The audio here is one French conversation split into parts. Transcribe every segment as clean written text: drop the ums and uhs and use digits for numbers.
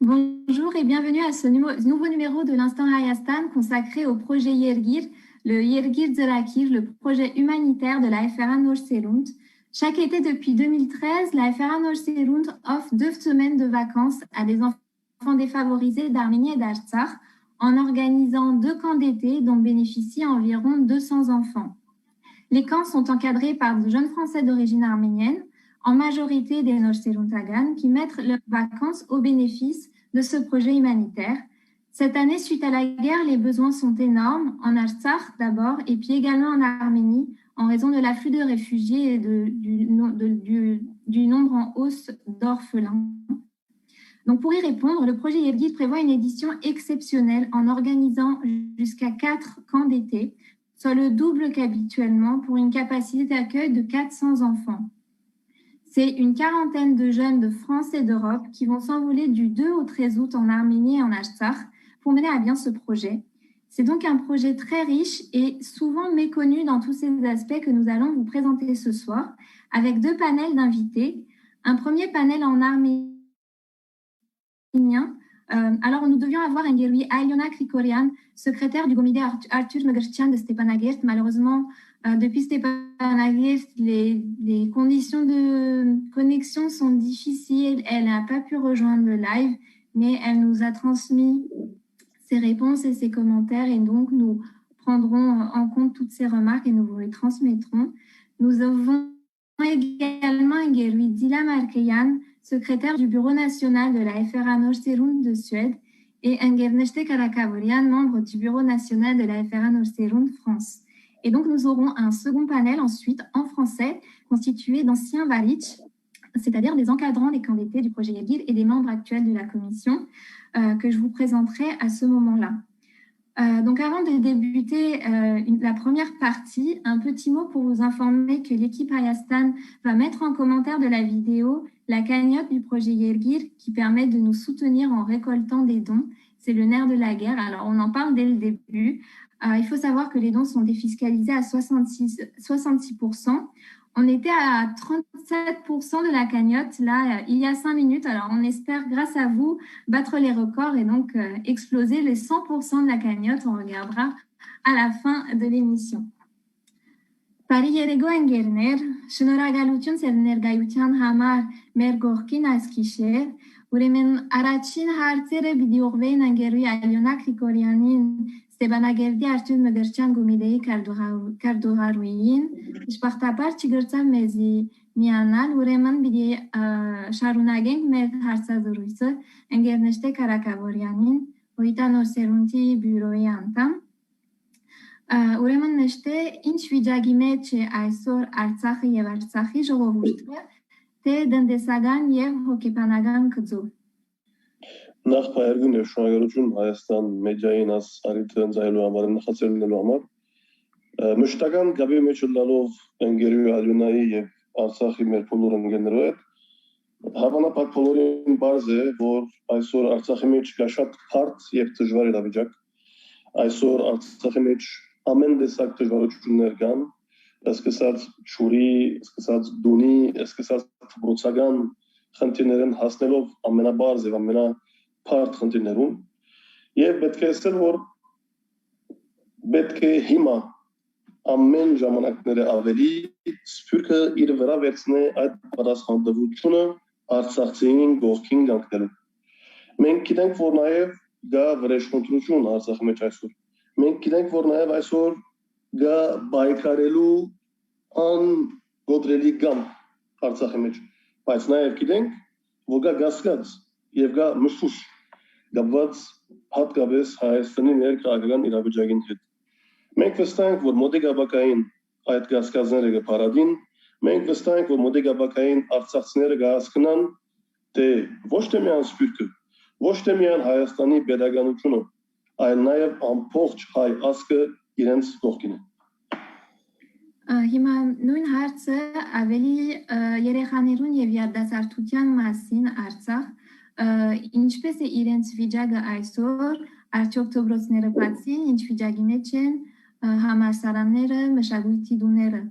Bonjour et bienvenue à ce nouveau numéro de l'Instant Hayastan consacré au projet Yergir, le Yergir Zerakir, le projet humanitaire de la FRA Norserund. Chaque été depuis 2013, la FRA Norserund offre 2 semaines de vacances à des enfants défavorisés d'Arménie et d'Artsakh en organisant 2 camps d'été dont bénéficient environ 200 enfants. Les camps sont encadrés par de jeunes Français d'origine arménienne, en majorité des Norserundagan, qui mettent leurs vacances au bénéfice de ce projet humanitaire. Cette année, suite à la guerre, les besoins sont énormes, en Artsakh d'abord, et puis également en Arménie, en raison de l'afflux de réfugiés et du nombre en hausse d'orphelins. Donc, pour y répondre, le projet Yergir prévoit une édition exceptionnelle en organisant jusqu'à 4 camps d'été, soit le double qu'habituellement, pour une capacité d'accueil de 400 enfants. C'est une quarantaine de jeunes de France et d'Europe qui vont s'envoler du 2 au 13 août en Arménie et en Artsakh pour mener à bien ce projet. C'est donc un projet très riche et souvent méconnu dans tous ces aspects que nous allons vous présenter ce soir, avec 2 panels d'invités. Un premier panel en arménien. Alors, nous devions avoir Engerui Aliona Krikorian, secrétaire du comité Arthur Megertian de Stepanakert. Malheureusement, depuis Stepanakert, les conditions de connexion sont difficiles. Elle n'a pas pu rejoindre le live, mais elle nous a transmis ses réponses et ses commentaires. Et donc, nous prendrons en compte toutes ces remarques et nous vous les transmettrons. Nous avons également Engerui Dila Markeyan, secrétaire du bureau national de la FRA Norserund de Suède, et Engerneste Karakavorian, membre du bureau national de la FRA Norserund France. Et donc, nous aurons un second panel ensuite en français, constitué d'anciens Valitch, c'est-à-dire des encadrants des camps d'été du projet Yergir et des membres actuels de la commission, que je vous présenterai à ce moment-là. Donc, avant de débuter la première partie, un petit mot pour vous informer que l'équipe Hayastan va mettre en commentaire de la vidéo la cagnotte du projet Yergir qui permet de nous soutenir en récoltant des dons. C'est le nerf de la guerre. Alors, on en parle dès le début. Il faut savoir que les dons sont défiscalisés à 66%. On était à 37% de la cagnotte, là, il y a 5 minutes. Alors, on espère, grâce à vous, battre les records et donc exploser les 100% de la cagnotte. On regardera à la fin de l'émission. Բարի երեկո ընկերներ, շնորհակալություն ձեր ներկայության համար մեր գողքին այս գիշեր։ Ուրեմն առաջին հարցերը պիտի ուղղվեին ընկերուի Ալյոնա Գրիգորյանին, Ստեփանագերդի Արթուր Մգրչյան Գումիդեի Կարդուղարուին, դժբախտաբար չգրծավ մեզի միանալ, ուրեմն պիտի շարունակենք մեր հարցազրույցը ընկերնեշտե Կարակավորյանին, Օիտա Նորսերունդի բյուրոյի անդամ։ Ուրեմն նշտե ինչ վիճակի մեջ է այսօր Արցախը եւ Արցախի ժողովուրդը, թե տնտեսական եւ հոգեբանական գծով։ Նախ հայերգուն եւ շնորհակալություն Հայաստան մեդիային աս արիթը ընձայելու համար նախաձեռնելու համար։ Մշտական գաբի մեջ լալով ընկերուի Ալյոնայի եւ Արցախի մեր բոլոր ընկերներով հետ հավանաբար բոլորին բարձ է, որ այսօր Արցախի մեջ կա շատ բարդ եւ դժվար իրավիճակ։ Այսօր Արցախի մեջ ամեն տեսակ դժվարություններ կան, սկսած ջուրի, սկսած դունի, սկսած դպրոցական խնդիրներն հասնելով ամենաբարձ եւ ամենաբարդ խնդիրներուն եւ պետք է ասել, որ պետք է հիմա ամեն ժամանակները ավելի սփյուռքը իր վրա վերցնե այդ պատասխանատվությունը Արցախցիին գողքին կանգնելու։ Մենք գիտենք, որ նաեւ գա վրեժխնդրություն Արցախի մեջ այսօր։ Մենք գիտենք, որ նաև այսօր գա բայկարելու անգոտրելի գամ Արցախի մեջ, բայց նաև գիտենք, որ գա գասկած եւ գա մշուշ գաբված հատկապես Հայաստանի ներքաղաքական իրավիճակին հետ։ Մենք վստահ ենք, որ մոտիկաբակային այդ գասկածները կփարադին, մենք վստահ ենք, որ մոտիկաբակային արցախցիները կհասկանան, թե ոչ թե միայն սփյուռքը, ոչ թե միայն Հայաստանի pedagogiությունը այլ նաև ամբողջ հայ ազգը իրենց կողքին է։ Հիմա նույն հարցը ավելի երեխաներուն եւ երդասարտության մասին Արցախ, ինչպես է իրենց վիճակը այսօր, արդյոք դպրոցները բացին, ինչ վիճակի մեջ են համալսարանները, մշակույթի տուները։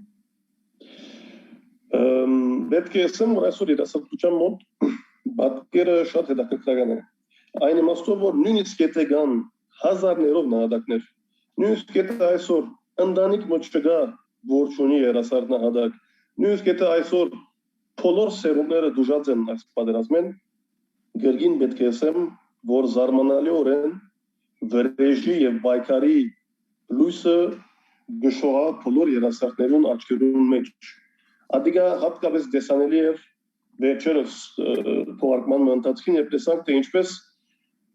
Պետք է ասեմ, որ այսօր երդասարտության մոտ պատկերը շատ հետաքրքրական է։ Այն իմաստով, որ նույնիսկ եթե կան հազարներով նահատակներ, նույնիսկ եթե այսօր ընտանիք մոտ չկա, որ չունի երասարդ նահատակ, նույնիսկ եթե այսօր բոլոր սերունդները դժուժած են այս պատերազմին, գրգին պետք է ասեմ, որ զարմանալիորեն վրեժի եւ բայկարի լույսը գշողա բոլոր երասարդներուն աչքերուն մեջ։ Ադիգա հատկապես դեսանելի էր վերջերս թողարկման ընթացքին, երբ տեսանք, թե ինչպես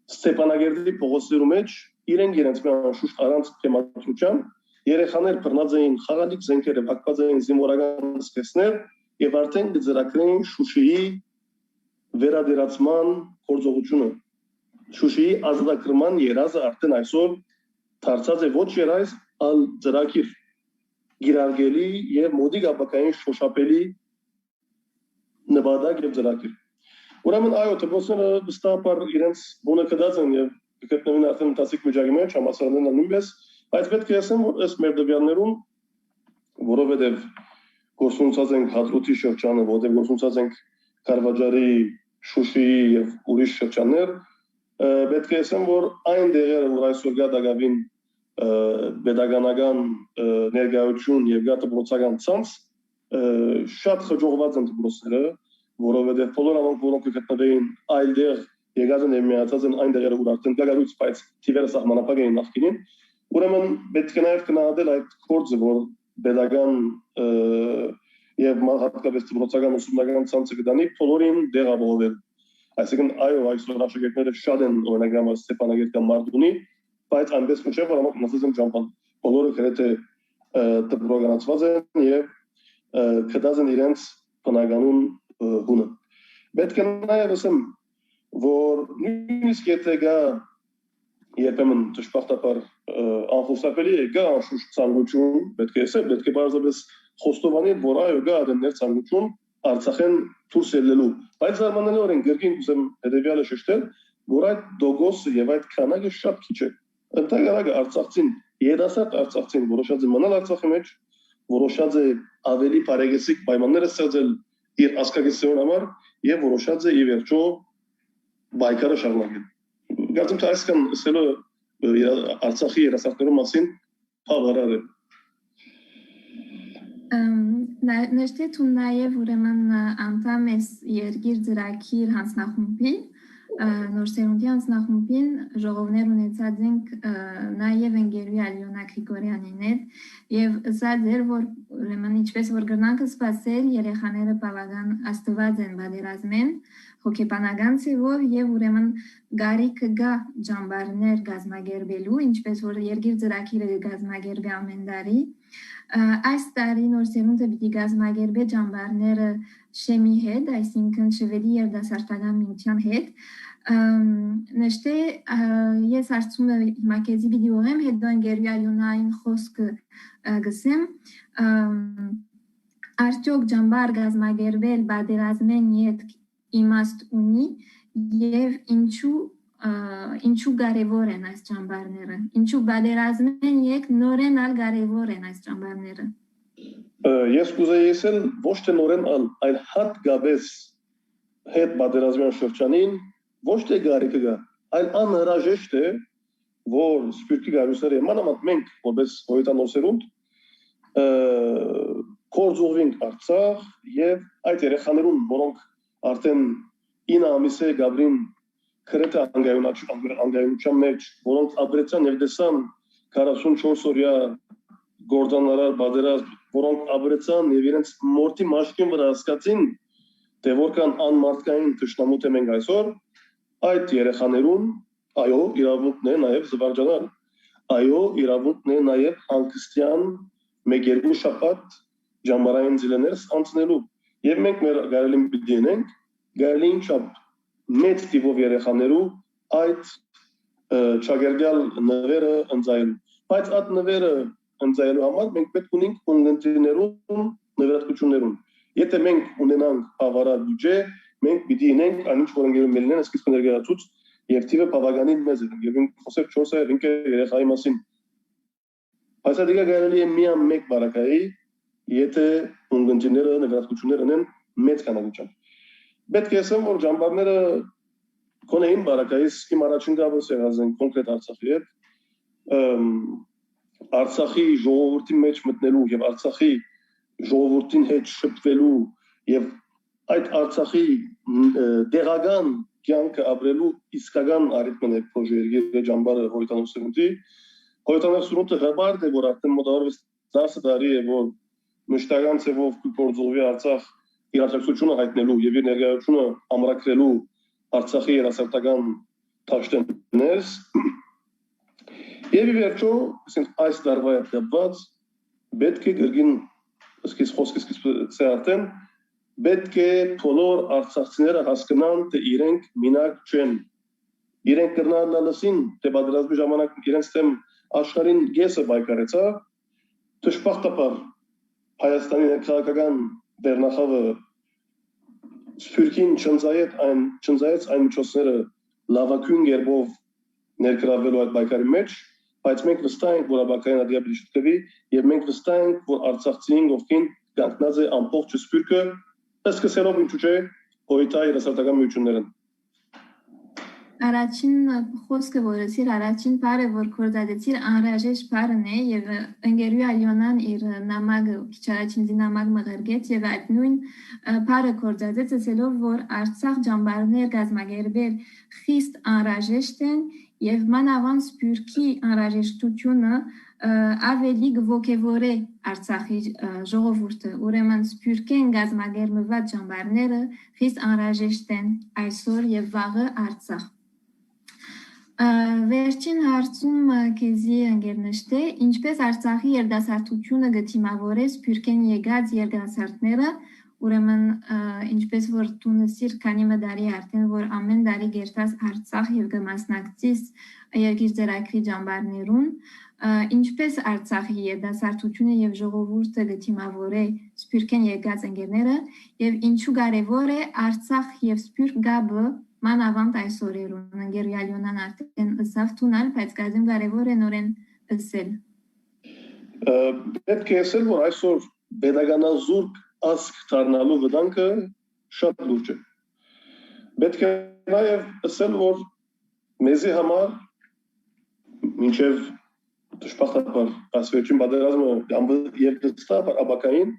Ստեփանագերդի փողոցներու մեջ իրենց շուշտ առանց թեմատության երեխաներ բռնած էին խաղալիք զենքերը վակված էին զինվորական սկեսներ եւ արդեն գծրակրին Շուշիի վերադերացման գործողությունը Շուշիի ազատագրման երազը արդեն այսօր դարձած է ոչ երայս այլ ծրագիր գիրարգելի եւ մոդիկ ապակային շոշափելի նպատակ եւ ծրագիր Ուրեմն այո, դպրոցները վստահաբար իրենց բունը կդած են եւ գտնվեն արդեն ընթացիկ միջակայքի մեջ, համալսարաններն նույնպես, բայց պետք է ասեմ, որ ըստ մեր դեպիաններուն, որովհետեւ գործունեացած ենք Հադրութի շրջանը, որովհետեւ գործունեացած ենք Կարվաճարի, Շուշիի եւ ուրիշ շրջաններ, պետք է ասեմ, որ այն դեղերը, որ այսօր գա դակավին pedagogan ներգայություն եւ գա դպրոցական ցանց, շատ խճողված են դպրոցները որովհետև բոլոր անոնք, որոնք գտնվեին այլտեղ եկած են միացած են այն տեղերը, որ արդեն գագարույց, բայց թիվերը սահմանափակ էին նախկինին, ուրեմն պետք է նաև գնահատել այդ գործը, որ pedagogan եւ հատկապես դպրոցական ուսումնական ցանցը կդանի բոլորին դեղավորել։ Այսինքն այո, այսօր աշակերտները շատ են օրինակ համար Ստեփանագերտ կամ Մարտունի, բայց այնպես ոչ որ ամոք մնացած են ճամփան։ Բոլորը գրեթե դպրոցականացված են եւ կդած են իրենց բնականون հունը։ Պետք է նաև ասեմ, որ նույնիսկ եթե գա երբեմն դժբախտաբար անխուսափելի է գա անշուշտ ցանկություն, պետք է ասեմ, պետք է բարձրապես խոստովանել, որ այո գա դեռ ցանկություն Արցախեն դուրս ելնելու, բայց զարմանալիորեն գրքին կուսեմ հետեւյալը շեշտել, որ այդ դոգոսը եւ այդ քանակը շատ քիչ է։ Ընդհանրապես Արցախցին, երասարդ Արցախցին որոշած է մնալ Արցախի մեջ, որոշած է ավելի բարեգեցիկ պայմանները ստեղծել իր ասկագեցիոն համար եւ որոշած է ի վերջո բայկարը շարունակել։ Գիտեմ թե այսքան ասելը Արցախի երասարդների մասին բավարար է։ Նշտեց ու նաև ուրեմն անդամ ես երկիր ծրագիր հանձնախումբի, նոր սերունդի հանձնախումբին ժողովներ ունեցած ենք նաև ընկերուի Ալյոնա Գրիգորյանին հետ եւ ըսած էր որ ուրեմն ինչպես որ գրնանքը սպասել երեխաները բավական աստված են բادرազմեն հոգեբանական ծևով եւ ուրեմն գարիկը գա ջամբարներ գազմագերբելու ինչպես որ երկիր ծրագիրը գազմագերբի ամեն տարի Այս տարի նոր սերունդը պիտի գազմագերբե ջամբարները շեմի հետ, այսինքն շվեդի երդասարտական միության հետ։ Նշտե ես արցում եմ հիմա քեզի պիտի ուղեմ, հետո ընկերուի Ալյոնային խոսքը գսեմ։ Արդյոք ջամբար գազմագերբել բادرազմեն յետ իմաստ ունի եւ ինչու կարևոր են այս ճամբարները, ինչու բادرազմեն եք նորեն ալ կարևոր են այս ճամբարները։ Ես կուզեի ասել ոչ թե նորեն այլ հատկապես հետ բادرազմյան շրջանին ոչ թե գարիկը գա, այլ անհրաժեշտ է, որ սպիրտի գարուսները մանավանդ մենք որպես հոյտանոր սերունդ կորձողվենք Արցախ եւ այդ երեխաներուն, որոնք արդեն 9 ամիս է գաբրին Քրեթե անգայունության մեջ, որոնք ապրեցան եւ տեսան 44 օրյա գործանարար բادرազմ, որոնք ապրեցան եւ իրենց մորտի մաշկին վրա հասկացին, թե որքան անմարդկային թշնամուտ է մենք այսօր, այդ երեխաներուն, այո, իրավունքն է նաեւ զվարճանալ, այո, իրավունքն է նաեւ հանգստյան 1-2 շաբաթ ջամբարային ձիլերս անցնելու։ Եվ մենք մեր գարելին պիտի ունենք, գարելին չափ մեծ տիպով երեխաներու այդ ճագերդյալ նվերը ընձայելու։ Բայց այդ նվերը ընձայելու համար մենք պետք ունենք ունենտիներուն նվերատվություններուն։ Եթե մենք ունենանք բավարար բյուջե, մենք պիտի ունենք այնինչ որ ընկերում մելնեն սկիզբ ներկայացուց եւ թիվը բավականին մեծ է։ Եվ մենք խոսենք 4-5 երեխայի մասին։ Բայց դա գարելի է միայն մեկ բարակայի, եթե ունենտիները նվերատվություններ ունեն մեծ քանակությամբ։ Պետք է ասեմ, որ ջամբարները Կոնեին բարակայիս իմ առաջին գաբը սեղազեն կոնկրետ Արցախի հետ Արցախի ժողովրդի մեջ մտնելու եւ Արցախի ժողովրդին հետ շփվելու եւ այդ Արցախի դեղական կյանքը ապրելու իսկական արիթմն է պրոժեի ջամբարը հոյտանոսունը հրաբարդ է որ արդեն մոտավորապես 10 տարի է որ մշտական ծևով գործողվի Արցախ իր աջակցությունը հայտնելու եւ իր ներկայությունը ամրագրելու Արցախի երասարտական դաշտերից եւ ի վերջո այս տարվա հետ կապված պետք է գրգին սկիզբ խոսքից ցերտեն պետք է բոլոր արցախցիները հասկանան թե իրենք մինակ չեն իրենք կրնալալսին թե պատերազմի ժամանակ իրենց թեմ աշխարհին գեսը բայկարեցավ դժբախտաբար Հայաստանի քաղաքական բեռնախավը Սփյուռքին չնձայեց այն միջոցները լավագույն կերպով ներգրավելու այդ բայկարի մեջ, բայց մենք վստահ ենք, որ ապակային ադիաբիլի շտկվի եւ մենք վստահ ենք, որ Արցախցին ովքին կանգնած է ամբողջ Սփյուռքը, սկսելով ինչու՞ չէ հոյտա երասարտական միություններն Առաջին խոսքը որսիր առաջին բառը որ կորզադեցիր անհրաժեշտ բառն է եւ ընկերուի Ալյոնան իր նամակը քիչ առաջին նամակ մղերգեց եւ այդ նույն բառը կորզադեց ասելով որ Արցախ ջամբարներ գազմագերբեր խիստ անհրաժեշտ են եւ մանավանդ Սփյուռքի անհրաժեշտությունը ավելի գողեվորե Արցախի ժողովուրդը ուրեմն Սփյուռքեն գազմագերբված ջամբարները խիստ անհրաժեշտ են այսօր եւ վաղը Արցախ Վերջին հարցում քեզի ընկերնշտե ինչպես Արցախի երդասարտությունը գտիմավոր է Սփյուռքեն եկած երդասարտները ուրեմն ինչպես որ տունսիր քանի մդարի արդեն որ ամեն տարի գերտաս Արցախ եւ գմասնակցիս երկիր ձեռակրի ջամբարներուն ինչպես Արցախի երդասարտությունը եւ ժողովուրդը գտիմավոր է Սփյուռքեն եկած ընկերները եւ ինչու կարեւոր է Արցախ եւ Սփյուռք գաբը մանավանդ այսօրերուն ընկերուի Ալյոնան արդեն ըսավ տունալ բայց գազեմ կարեւոր է նորեն ըսել պետք է ասել որ այսօր pedagoganազուրկ ասկ դառնալու վտանգը շատ լուրջ է պետք է նաեւ ասել որ մեզի համար մինչեւ դժբախտաբար ասվերջին պատերազմը եւ դստաբար ապակային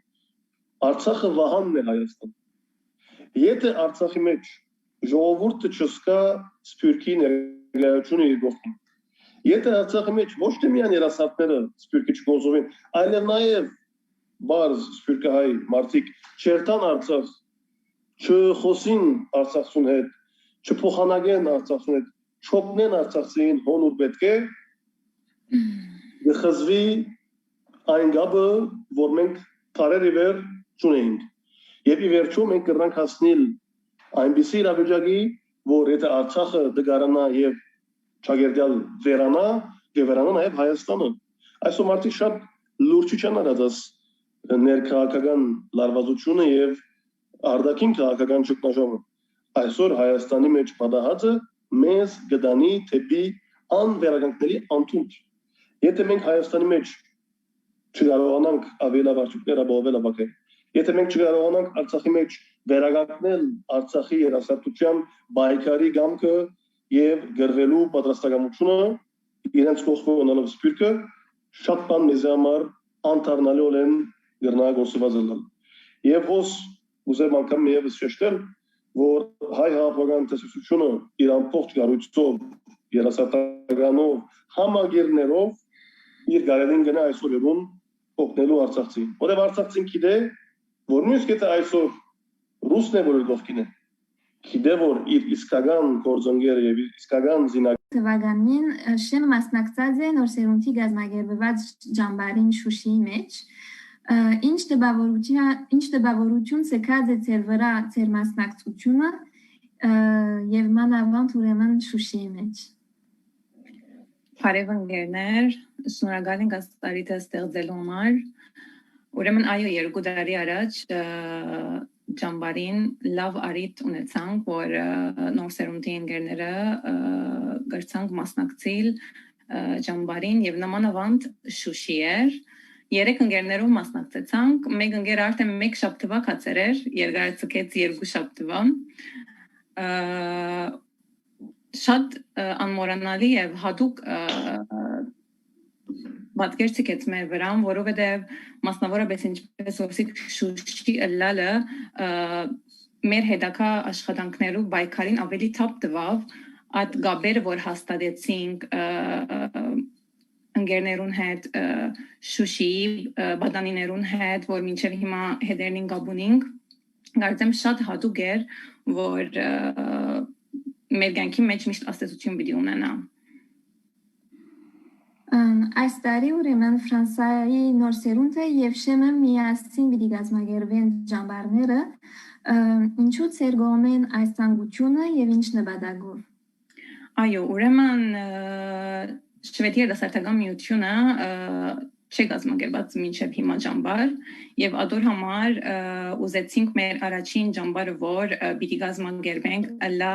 Արցախը վահանն է Հայաստան եթե Արցախի մեջ ժողովուրդը չսկա Սփյուռքի ներկայությունը իր գողքին եթե Արցախի մեջ ոչ թե միայն երասարտները Սփյուռքի չգործովեն այլև նաեւ բարձ Սփյուռքահայ մարդիկ չերտան Արցախ չխոսին Արցախցուն հետ չփոխանակեն Արցախցուն հետ չօգնեն Արցախցին հոնուր պետք է գխզվի այն գաբը որ մենք տարերի վեր չունենք եւ ի վերջո մենք կրնանք հասնել այնպիսի իրավիճակի որ եթե Արցախը դգարանա եւ չագերդյալ վերանա գվերանա նաեւ Հայաստանը այսօր մարդիկ շատ լուրջ չեն արած ներքաղաքական լարվածությունը եւ արտաքին քաղաքական ճգնաժամը այսօր Հայաստանի մեջ պատահածը մեզ գտանի թեպի անվերականգնելի անտունդ եթե մենք Հայաստանի մեջ չկարողանանք ավելավարժություններ ապահովել ապակային եթե մենք չկարողանանք Արցախի մեջ վերականգնել Արցախի երասարտության բայկարի գամքը եւ գրվելու պատրաստակամությունը իրենց կողմով Սփյուռքը շատ բան մեզ համար անթարնալի են գրնագործվածել եւ հոս ուզեմ անգամ միևս շեշտել որ հայ հաղորդական տեսությունը իր ամբողջ գառույցով երասարտականով համագերներով իր գարելին գնա այսօրերուն օգնելու Արցախցին որովհետեւ Արցախցին գիտե որ նույնիսկ եթե այսօր ռուսն է որ գողքին է գիտե որ իր իսկական գործընկերը եւ իսկական Թվականին շեն մասնակցած է նոր սերունդի գազագերբված ջամբարին Շուշիի մեջ ինչ տպավորություն ցեկած է ձեր վրա ձեր մասնակցությունը եւ մանավանդ ուրեմն Շուշիի մեջ Բարև ընկերներ, շնորհակալ ենք աստարիթը ստեղծելու համար ուրեմն այո երկու տարի առաջ ջամբարին լավ արիթ ունեցանք, որ նոր սերունդի ընկերները գրցանք մասնակցել ջամբարին եւ նմանավանդ Շուշի էր։ 3 ընկերներով մասնակցեցանք, մեկ ընկեր արդեն 1 շաբթվա կացեր էր, երկարացկեց 2 շաբթվա։ շատ անմոռանալի եւ հատուկ պատկերցիկ է մեր վրան, որովհետեւ մասնավորապես ինչպես ոսիկ Շուշի ըլլալը մեր հետակա աշխատանքներու բայկարին ավելի թափ տվավ այդ գաբերը, որ հաստատեցինք ընկերներուն հետ Շուշիի բադանիներուն հետ, որ մինչև հիմա հետերնին գաբունինք, կարծեմ շատ հատուկ էր, որ մեր կյանքի մեջ միշտ աստեցություն պիտի ունենա։ Այս տարի ուրեմն Ֆրանսիայի նոր սերունդը եւ Շեմը միասին պիտի գազմագերվեն ճամբարները, ինչու ցերգոմեն այս ցանկությունը եւ ինչ նպատակով։ Այո, ուրեմն Շվեդիա դասարտական միությունը չի գազմագերված մինչև հիմա ճամբար եւ ադոր համար ուզեցինք մեր առաջին ճամբարը, որ պիտի գազմագերվենք ըլլա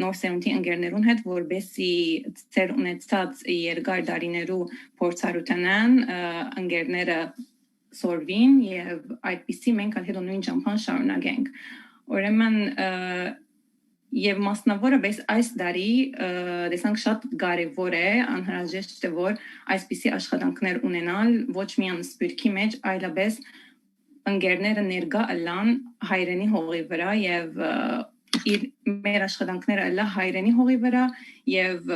նոր սերունդի ընկերներուն հետ, որբեսի ծեր ունեցած երկար դարիներու փորձառութենան ընկերները սորվին եւ այդպիսի մենք այդ նույն ճամփան շարունակենք։ Ուրեմն եւ մասնավորապես այս տարի դեսանք շատ կարեւոր է անհրաժեշտ է որ այսպիսի աշխատանքներ ունենալ ոչ միայն սպիրկի մեջ այլապես ընկերները ներկա ըլլան հայրենի հողի վրա եւ մեր աշխատանքները ըլլա հայրենի հողի վրա եւ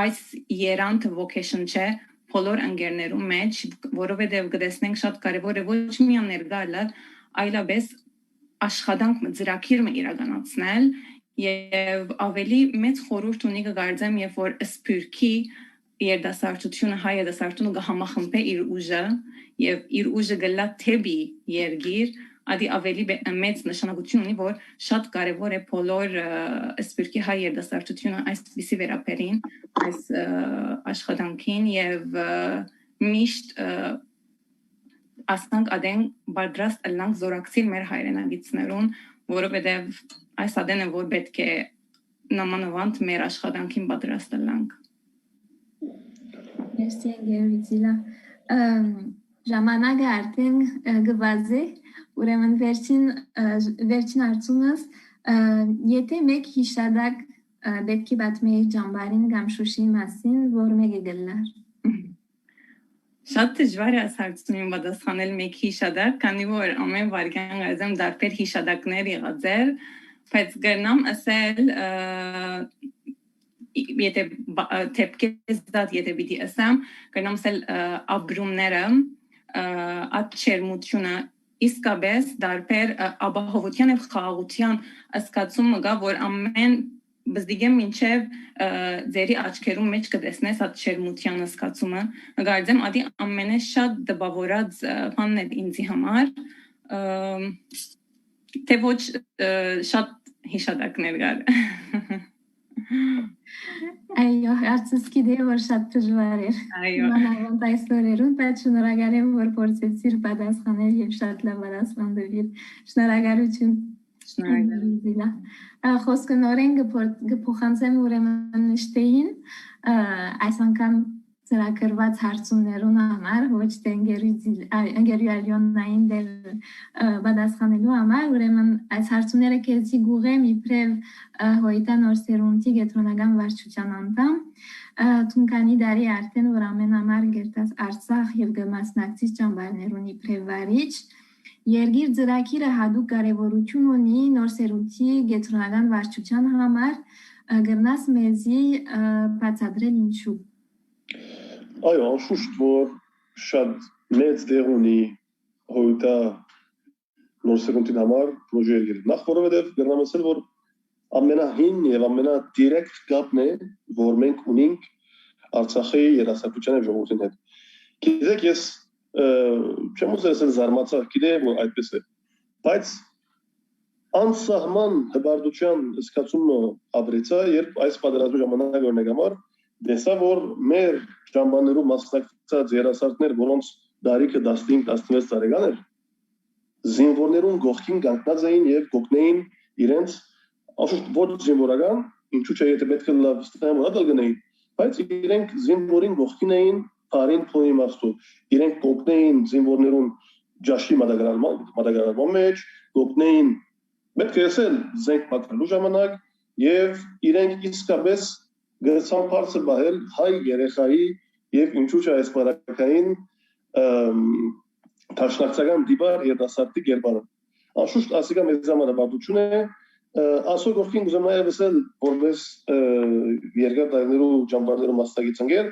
այս երանդը vocation չէ բոլոր ընկերներու մեջ որովհետեւ գտեսնենք շատ կարեւոր է ոչ միայն ներկա ըլլալ այլապես աշխատանք ծրագիրը իրականացնել եւ ավելի մեծ խորհուրդ ունի կգարձեմ եւ որ սպիրկի երդասարտությունը հայ երդասարտությունը կհամախմբե իր ուժը եւ իր ուժը գլա թեբի երգիր ադի ավելի մեծ նշանակություն ունի որ շատ կարեւոր է բոլոր սպիրկի հայ երդասարտությունը այսպիսի վերապերին այս աշխատանքին եւ միշտ ասանք ադեն բادرաստ ըլլանք զորակցիլ մեր հայրենագիցներուն, որովհետև այս ադենը որ պետք է նամանավանդ մեր աշխատանքին բادرաստ ըլլանք։ Merci Գերվիցիլա։ Ժամանակը արդեն գված է, ուրեմն վերջին հարցումս, եթե մեկ հիշադակ պետք է պատմեի ճամբարին կամ Շուշիի մասին, որ մեկ է գլար։ Շատ դժվար է ասացնին պատասխանել մեկ հիշադակ, քանի որ ամեն վարքյան գազեմ դարբեր հիշադակներ եղածեր, բայց գրնամ ասել եթե թեփքես դատ եթե պիտի ասեմ, գրնամ ասել ապրումները, այդ չերմությունը իսկապես դարբեր ապահովության եւ խաղաղության ասկացումը գա, որ ամեն բզդիգեմ մինչև ձերի աչքերում մեջ կտեսնես այդ չերմության ասկացումը, գարձեմ ադի ամենե շատ դպավորած բանն է ինձի համար, թե ոչ շատ հիշադակներ գար։ Այո, հարցս գիտեի, որ շատ դժվար էր։ Այո։ Մանավանդ այս օրերուն, բայց շնորհակալ եմ, որ փորձեցիր պատասխանել եւ շատ լավ պատասխան տվիր։ Շնորհակալություն։ Շնորհակալ։ Խոսքը նորեն կփոխանցեմ ուրեմն Շտեին այս անգամ ծրագրված հարցումներուն համար ոչ թե ընկերուի Ալյոնային դեր պատասխանելու համար ուրեմն այս հարցումները քեզի գուղեմ իբրև հոյտա նոր սերունդի գետրոնական վարչության անդամ թունքանի դարի արդեն որ ամեն համար գերտած Արցախ եւ գմասնակցի ճամբարներուն իբրև վարիչ Երգիր ծրագիրը հատուկ կարևորություն ունի նոր սերունդի գետրոնական վարչության համար գրնաս մեզի բացատրել ինչու Այո, անշուշտ որ շատ մեծ դեր ունի հոյտա նոր սերունդի համար պրոժեկտը նախ որովհետև գրնամ ասել որ ամենահին եւ ամենադիրեկտ կապն է որ մենք ունենք Արցախի երասակության եւ ժողովրդի հետ գիտեք ես չեմ ուզել ասել զարմացավ, գիտեմ որ այդպես է, բայց անսահման հբարդության զգացումը ապրեցա, երբ այս պատերազմի ժամանակ օրինակ համար դեսա որ մեր ճամբարներու մասնակցած երասարտներ, որոնց դարիքը 15-16 տարեկան էր, զինվորներուն գողքին կանգնած էին եւ գոգնեին իրենց անշուշտ ոչ զինվորական, ինչու՞ չէ եթե պետք է լավ ստանալ գնային, բայց իրենք զինվորին գողքին էին Արին փոյի մաստու իրենք կոկնեին զինվորներուն ջաշի մատակարարման մեջ կոկնեին պետք է ասել զենք պատրելու ժամանակ եւ իրենք իսկապես գցան բարձր բահել հայ երեխայի եւ ինչու՞ չէ այս բարակային Տաշնակցական դիպար երդասարտի կերպարը։ Անշուշտ ասիկա մեծ համար բարդություն է, ասոր գործին ուզում նաև ասել, որպես երկար տարիներու ճամբարներու մասնակից ընկեր,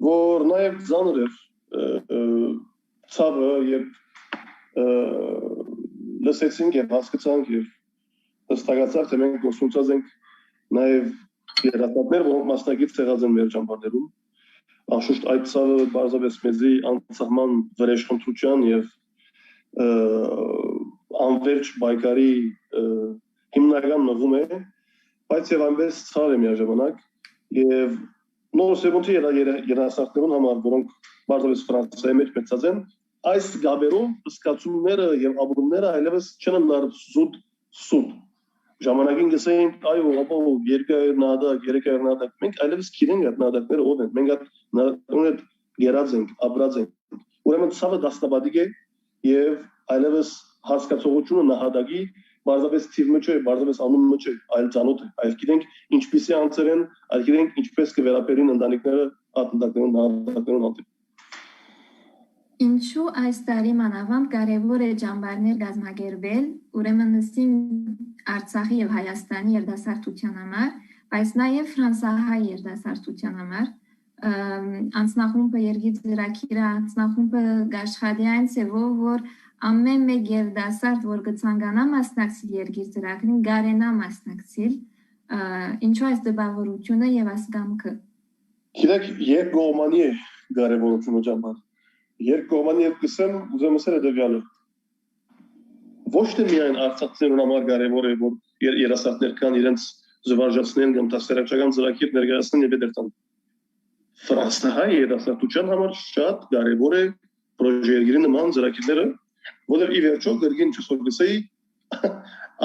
որ նաև ծանր էր ցավը եւ լսեցինք եւ հասկացանք եւ հստակացավ, թե մենք գործունեած ենք նաև երիտասարդներ, որոնք մասնակից եղած են մեր ճամբարներում։ Անշուշտ այդ ցավը բարձրապես մեզի անցահման վրեժխնդրության եւ անվերջ բայկարի հիմնական մղում է, բայց եւ այնպես ցավ է միաժամանակ եւ նոր սերունդի երիտասարդներուն համար, որոնք բարձրապես Ֆրանսիայի մեջ մեծած են, այս գաբերով սկացումները եւ ապրումները այլևս չեն դարձել սուտ ժամանակին գսենք այո ապա երկայրնադակ մենք այլևս քիրենք այդ նադակները ով են մենք այդ գերած ենք ապրած ենք ուրեմն ցավը դաստաբադիկ է եւ այլևս հասկացողությունը նահատակի բարձրապես թիվը չէ բարձրապես անունը չէ այլ ցանոթ է այլ գիտենք ինչպիսի անձեր են այլ գիտենք ինչպես կվերապերին ընտանիքները ատնդակներուն նահատակներուն հանդեպ Ինչու այս տարի մանավանդ կարևոր է ճամբարներ կազմակերպել, ուրեմն նստին Արցախի եւ Հայաստանի երդասարտության համար, բայց նաեւ Ֆրանսահայ երդասարտության համար, անձնախումբը երգիծ ծրագիրը, անձնախումբը աշխատի այն ծևով, որ ամեն մեկ երդասարդ, որ կցանկանա մասնակցել երգիծ ծրագրին, գարենա մասնակցել, ինչու այս տպավորությունը եւ ասկամքը։ Գիտեք, երկկողմանի է կարևորությունը ճամբար Երկկողմանի հետ կսեմ, ուզեմ ասել է դեպյալը։ Ոչ թե միայն արցախցիներուն համար կարևոր է, որ երասարտներ կան իրենց զվարժացնեն կամ տասերակցական ծրագիր ներկայացնեն եւ դերտան։ Ֆրանսահայ երասարտության համար շատ կարևոր է պրոջեկտների նման ծրագիրները, որովհետեւ ի վերջո գրգին չսորգսեի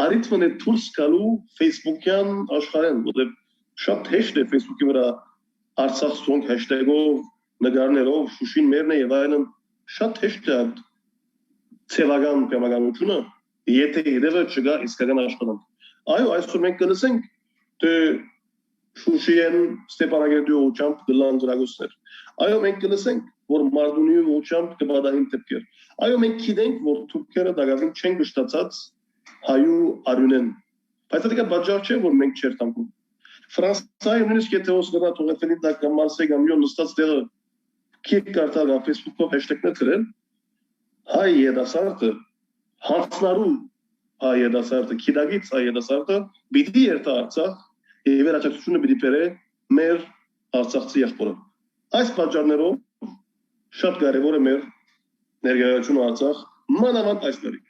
արիթմն է դուրս գալու Facebook-յան աշխարհեն, որովհետեւ շատ հեշտ է Facebook-ի վրա Արցախ սոնգ hashtag-ով նկարներով Շուշին մերն է եւ այլն շատ հեշտ է ցեղական պայմանությունը եթե իրավը չգա իսկական աշխատանք այո այսօր մենք կլսենք թե Շուշիեն Ստեփանագերդի ուղղությամբ դլան դրագոսներ այո մենք կլսենք որ Մարդունի ուղղությամբ կբադային դեպքեր այո մենք գիտենք որ թուրքերը դակավին չեն գշտացած հայու արյունեն բայց դա բաժար չէ որ մենք չերտանք Ֆրանսիայի նույնիսկ եթե ոսկնա թողեցին դա կամ Մարսեյ կամ Լիոն նստած տեղը Քիք կարտալ Facebook-ով hashtag-ներ գրել հայ երդասարտը հանցնարու հայ երդասարտը քիդագից հայ երդասարտը պիտի երթա Արցախ եւ վերաճակցությունը պիտի բերե մեր արցախցի եղբորը այս պատճառներով շատ կարեւոր է մեր ներկայացումը Արցախ մանավանդ այս տարի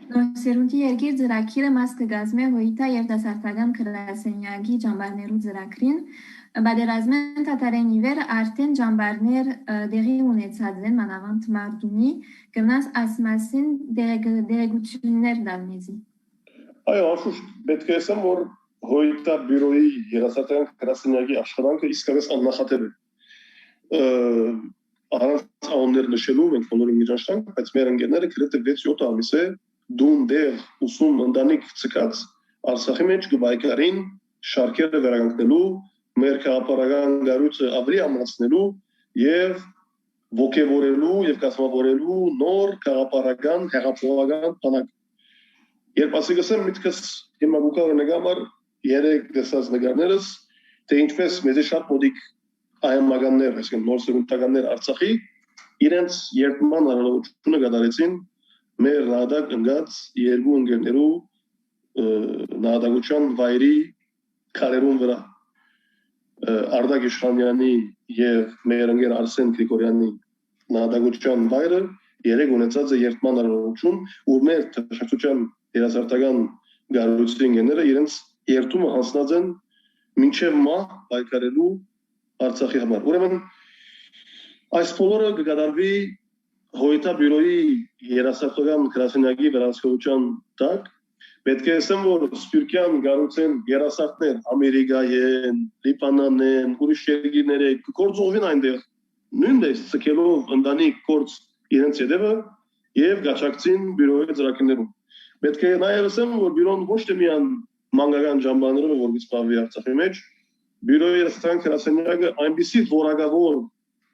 Սերունդի երգիր ծրագիրը մաս կգազմի հոյիթա երդասարտական գրասենյակի ճամբարներու ծրագրին Բادرազմեն տատարեն իվեր արդեն ճամբարներ դեղի ունեցած են մանավանդ Մարդունի գնաց ասմասին դերեգություններ դալմեզի Այո, անշուշտ պետք է ասեմ, որ հոյիթա բյուրոյի երասարտական գրասենյակի աշխատանքը իսկապես աննախադեպ է առանց անուններ նշելու մենք բոլորին միջանշանք, բայց մեր ընկերները գրեթե 6-7 ամիս է դուն դեղ ուսում ընտանիք ցկած Արցախի մեջ գբայկարին շարքերը վերականգնելու մեր քաղաքական գարուցը ավելի ամրացնելու եւ ողջևորելու եւ կազմավորելու նոր քաղաքական հեղափոխական բանակ։ Երբ ասիգասեմ միտքս հիմա գուկավորնեգամար երեք դեսած նկարներս թե ինչպես մեզ շատ մոդիկ այամականներ, այսինքն նոր սերունդականներ Արցախի իրենց երբման հնարավորությունը կատարեցին մեր նահատակ ընկած երկու ընկերներու նահատակության վայրի քարերուն վրա Ардակ Իշխանյանի եւ մեր ընկեր Արսեն Գրիգորյանի նահատակության վայրը երեք ունեցած է երթման հնարավորություն ու մեր թշնամության երասարտական գարուցի ընկերները իրենց երթումը հանձնած են մինչև մահ պայքարելու Արցախի համար ուրեմն այս բոլորը կկատարվի հոյիթա բյուրոյի երասարտական գրասենյակի վերահսկողության տակ պետք է ասեմ որ Սփյուռքյան գարուցեն երասարտներ Ամերիկայեն, Լիբանանեն, ուրիշ երկրներ գործողին այնտեղ նույնպես ցկելով ընտանիք գործ իրենց հետևը եւ գաչակցին բյուրոյի ծրագրերում պետք է նաեւ ասեմ որ բյուրոն ոչ թե միան մանկական ջամբաներով որ գծպավի Արցախի մեջ բյուրոյի երաշտական գրասենյակը այնպիսի որակավոր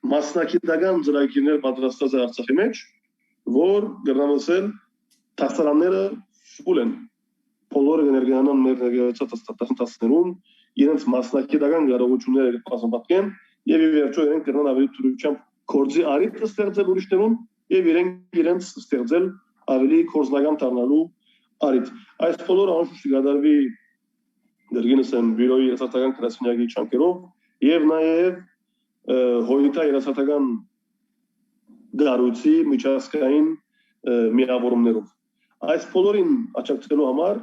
մասնակիտական ծրագիրներ պատրաստած է Արցախի մեջ, որ գրնամասել թղթարանները ֆուլ են բոլորը էներգիանան մեր ներգաղթացածներում իրենց մասնակիտական կարողությունները կազմապատկեն եւ ի վերջո իրենք կրնան ավելի թույլությամբ կորձի արիթ ստեղծել ուրիշներուն եւ իրենց ստեղծել ավելի կորզնական դառնալու արիթ այս բոլորը անշուշտ կդարվի դերգինս են բյուրոյի երաշտական գրասենյակի չանկերով եւ նաեւ հոյիտա երաշտական գարուցի միջազգային միավորումներով այս բոլորին աջակցելու համար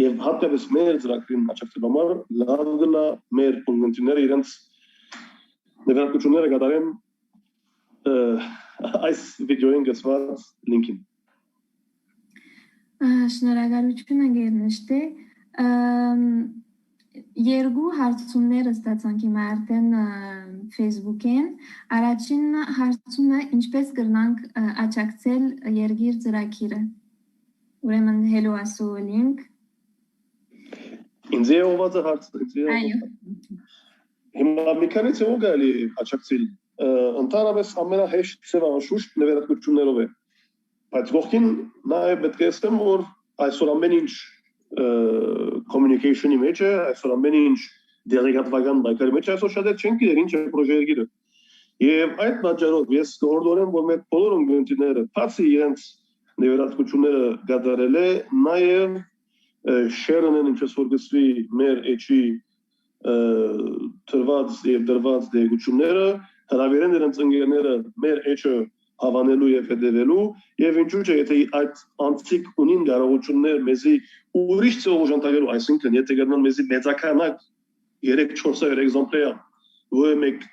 եւ հատկապես մեր ծրագրին աջակցելու համար լավ գնա մեր կոնվենցիաները իրենց նվիրատվությունները կատարեն այս վիդեոին գծված լինքին Շնորհակալություն ընկերնշտե երկու հարցումներ ստացանք հիմա արդեն Facebook-ին առաջին հարցումը ինչպես կրնանք աջակցել երկիր ծրագիրը ուրեմն hello ասու link ինձ ողված է հարցը այո հիմա մի քանի ցույց գալի աջակցել ընդհանրապես ամենահեշտ ծավալը անշուշտ նվիրատվություններով է բայց գողքին նաև պետք է ասեմ որ այսօր ամեն ինչ communication-ի մեջ է, այսօր ամեն ինչ դեղեկատվական բայկարի մեջ է, այսօր շատ չեն գիտեր ինչ է պրոժեկտը։ Եվ այդ պատճառով ես կհորդորեմ, որ մեր բոլոր ընկերները բացի իրենց նվիրատվությունները կատարել է, նաև share-ն ինչպես որ գծվի մեր էջի թրված եւ դրված դեղեցությունները, հրավիրեն իրենց ընկերները մեր էջը հավանելու եւ հետևելու եւ ինչու՞ չէ եթե այդ անցիկ ունին կարողություններ մեզի ուրիշ ծով օժանդակելու այսինքն եթե գտնան մեզի մեծականակ 3-4 էգզեմպլեր որ մեկ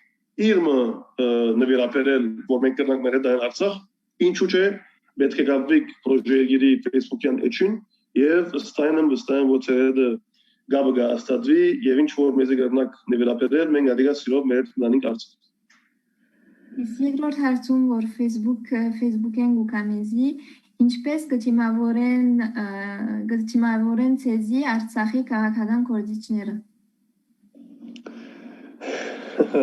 իրմը նվիրապերել որ մենք կրնանք մեր հետ Արցախ ինչու՞ չէ պետք է գավի պրոժեկտի Facebook-յան էջին եւ ստայնեմ որ ցերեդը գաբը գաստadvi եւ ինչ որ մեզի կրնանք նվիրապերել մենք ադիգա սիրով մեր տանինք Արցախ Իսկ երկրորդ հարցում, որ Facebook-են գուկամեզի, ինչպես կթիմավորեն ցեզի Արցախի քաղաքական գործիչները։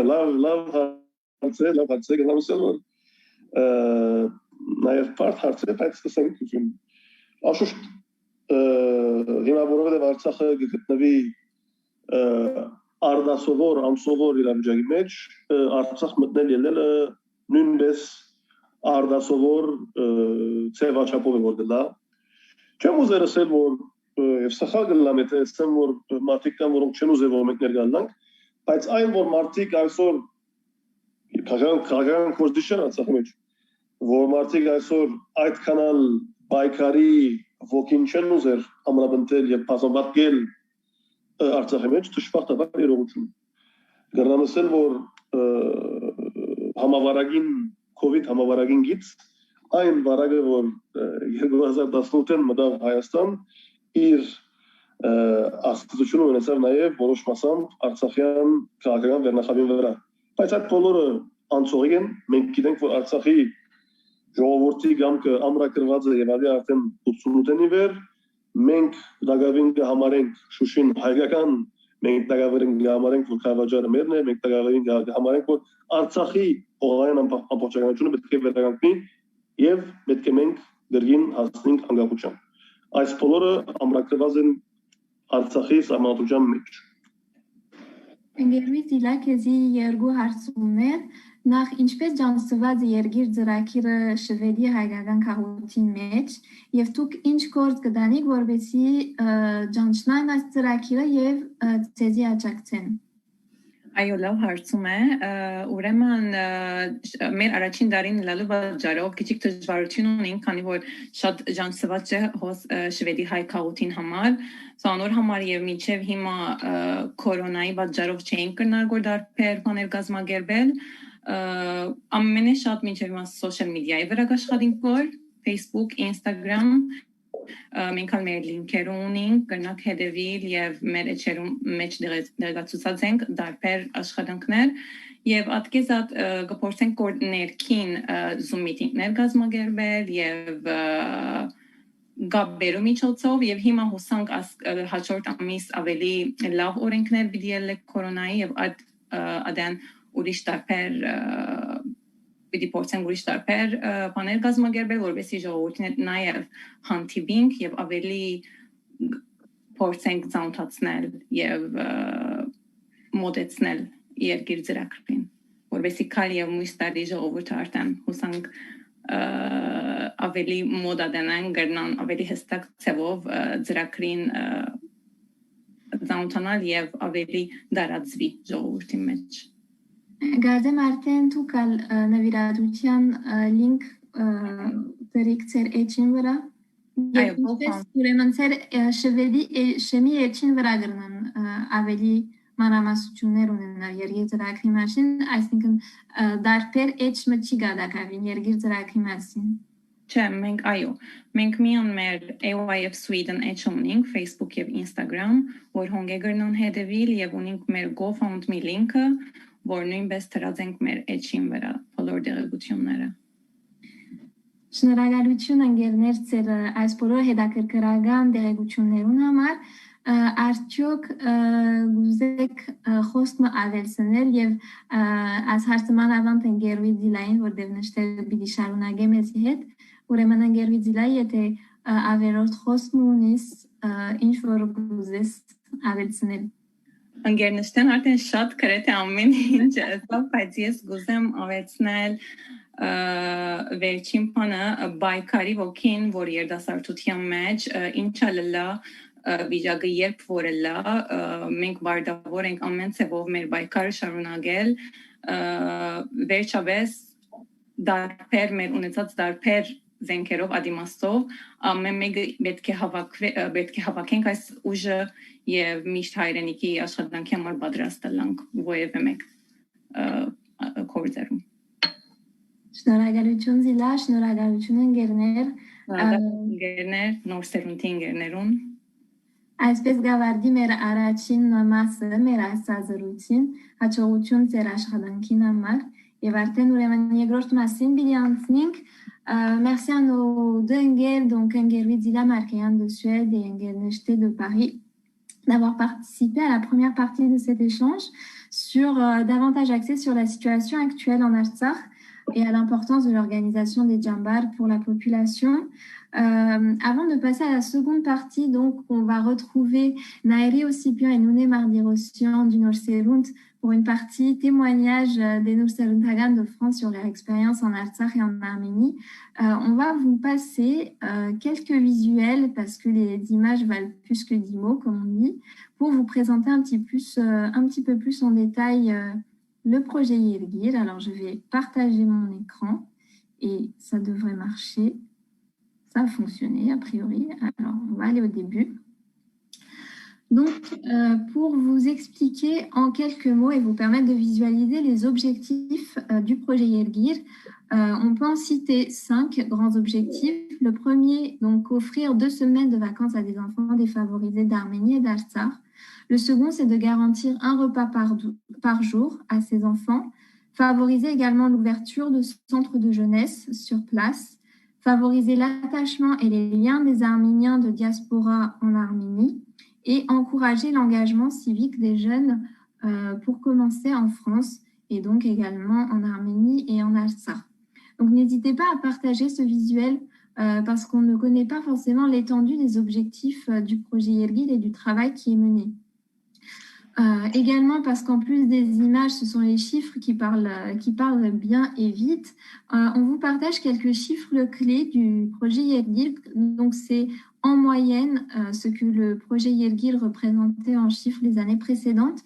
Լավ հարց է, գնամսել որ նաև բարդ հարց է, բայց տեսանք ուսում։ Անշուշտ հիմա որովհետև Արցախը գտնվի արդասովոր, անսովոր իրավիճակի մեջ Արցախ մտնել ելնելը նույնպես արդասովոր ծավալչափով է որ գլա։ Չեմ ուզեր ասել, որ եւ սխալ գլամ եթե ասեմ, որ մարդիկ կան, որոնք չեն ուզել, որ մենք ներգալանք, բայց այն, որ մարդիկ այսօր քաղաքական կորձիչներ Արցախի մեջ, որ մարդիկ այսօր այդքանալ բայկարի ոգին չեն ուզեր ամրապնդել եւ բազմապատկել Արցախի մեջ դժբախտաբար երողություն։ Գրանամ ասել, որ համավարագին COVID համավարագին գից այն վարագը, որ 2018-ին մտավ Հայաստան, իր աստվածությունը ունեցավ նաև որոշ մասամբ Արցախյան քաղաքական վերնախավին վրա։ Բայց այդ բոլորը անցողիկ են, մենք գիտենք, որ Արցախի ժողովրդի գամքը ամրագրված է եւ արդեն 88-ին վեր մենք դակավին կհամարենք Շուշին հայկական, մենք դակավին կհամարենք, որ քաղաքաճարը մերն է, մենք դակավին կհամարենք, որ Արցախի հողային ամբողջականությունը պետք է վերականգնվի եւ պետք է մենք դրգին հասնենք անկախության։ Այս բոլորը ամրագրված են Արցախի սահմանադրության մեջ։ Ընկերուհի Տիլակեզի երկու հարցումներ Նախ ինչպես ջանցված է երկիր ծրագիրը շվեդի հայկական քաղաքին մեջ եւ դուք ինչ գործ կդանիք որպեսզի ջանչնան այս ծրագիրը եւ ցեզի աջակցեն Այո, լավ հարցում է, ուրեմն մեր առաջին դարին լալու բաժարով քիչ դժվարություն ունենք, քանի որ շատ ջանցված է շվեդի հայ քաղաքին համար, սանոր համար եւ մինչեւ հիմա կորոնայի բաժարով չէին կրնարգոր դարբեր բաներ գազմագերբել ամենաշատ մինչև հիմա social media-ի վրա աշխատենք որ Facebook, Instagram մենք մեր լինքեր ունենք, կրնակ հետևել եւ մեր էջերում մեջ դերգացուցած ենք դարբեր աշխատանքներ եւ ատկեզատ կփորձենք ներքին Zoom meeting-ներ գազմագերբել եւ գաբերու միջոցով եւ հիմա հուսանք հաջորդ ամիս ավելի լավ օրենքներ պիտի ելնեն կորոնայի եւ այդեն ուրիշ տարբեր պիտի փորձենք ուրիշ տարբեր բաներ կազմակերպել, որովհետեւ ժողովուրդին հետ նաեւ հանդիպենք եւ ավելի փորձենք ծանոթացնել եւ մոտեցնել երկիր ծրագրին, որովհետեւ քալ եւ մյուս տարի ժողովուրդը արդեն հուսանք ավելի մոդադենան գրնան ավելի հստակ ցավով ծրագրին ծանոթանալ եւ ավելի դարածվի ժողովրդի մեջ Գարդեմ արդեն դուք նվիրատության link դրիք ծեր էջին վրա եւ ուրեմն ծեր շեմի էջին վրա գրնան ավելի մանրամասնություններ ունենալ երկիր ծրագրի մասին, այսինքն դարբեր էջ մտի գադակավին երկիր ծրագրի մասին։ Չէ, մենք միան մեր AYF Sweden էջ ունենք Facebook եւ Instagram, որ հոնգե գրնան հետևիլ եւ ունենք մեր GoFundMe link-ը, որ նույնպես դրած ենք մեր էջին վրա բոլոր դեղեցությունները։ Շնորհակալություն ընկերներ ծեր այս բոլոր հետաքրքրական դեղեցություններուն համար Արդյոք գուզեք խոստմը ավելցնել եւ այս հարցման ավանդ ընկերուի դիլային, որտեղ նշտել պիտի շարունակե մեզի հետ, ուրեմն ընկերուի դիլայի, եթե ավերորդ խոստմ ունիս, ինչ որ գուզես ավելցնել։ Ընկերնշտեն արդեն շատ գրեթե ամեն ինչ ասավ, բայց ես գուզեմ ավելցնել վերջին բանը բայկարի ոգին, որ երդասարտության մեջ ինչա լլա վիճակը երբ որ լա մենք բարդավոր ենք ամեն ցեվով մեր բայկարը շարունակել վերջապես դարբեր մեր ունեցած դարբեր զենքերով ադիմաստով ամեն մեկը պետք է հավաքենք այս ուժը եւ միշտ հայրենիքի աշխատանքի համար պատրաստ լանք ովևէ մեկ կորձերում Շնորհակալություն Զիլա, շնորհակալություն ընկերներ, նոր սերունդի ընկերներուն Այսպես գավարդի մեր առաջին մասը, մեր ասազրույցին, հաջողություն ձեր աշխատանքին համար եւ արդեն ուրեմն երկրորդ մասին պիտի անցնենք Merci à nos deux Engel, donc Engelwi Dila Marqueyan de Suède et Engel Nechté de Paris, d'avoir participé à la première partie de cet échange sur davantage axé sur la situation actuelle en Artsakh et à l'importance de l'organisation des Djambars pour la population. Avant de passer à la seconde partie, donc, on va retrouver Nairi Ossipian et Nouné Mardi-Rossian du Nord-Serunt pour une partie témoignage des Nord-Seruntagan de France sur leur expérience en Artsakh et en Arménie. On va vous passer quelques visuels parce que les images valent plus que 10 mots, comme on dit, pour vous présenter un petit peu plus en détail le projet Yergir. Alors, je vais partager mon écran et ça devrait marcher. Ça a fonctionné a priori. Alors, on va aller au début. Donc, pour vous expliquer en quelques mots et vous permettre de visualiser les objectifs du projet Yergir, on peut en citer 5 grands objectifs. Le premier, donc, offrir 2 semaines de vacances à des enfants défavorisés d'Arménie et d'Artsakh. Le second, c'est de garantir un repas par jour à ces enfants. Favoriser également l'ouverture de centres de jeunesse sur place. Favoriser l'attachement et les liens des Arméniens de diaspora en Arménie et encourager l'engagement civique des jeunes pour commencer en France et donc également en Arménie et en Artsakh. Donc n'hésitez pas à partager ce visuel parce qu'on ne connaît pas forcément l'étendue des objectifs du projet Yergir et du travail qui est mené. Également parce qu'en plus des images, ce sont les chiffres qui parlent bien et vite. On vous partage quelques chiffres clés du projet Yergir. Donc c'est en moyenne ce que le projet Yergir représentait en chiffres les années précédentes.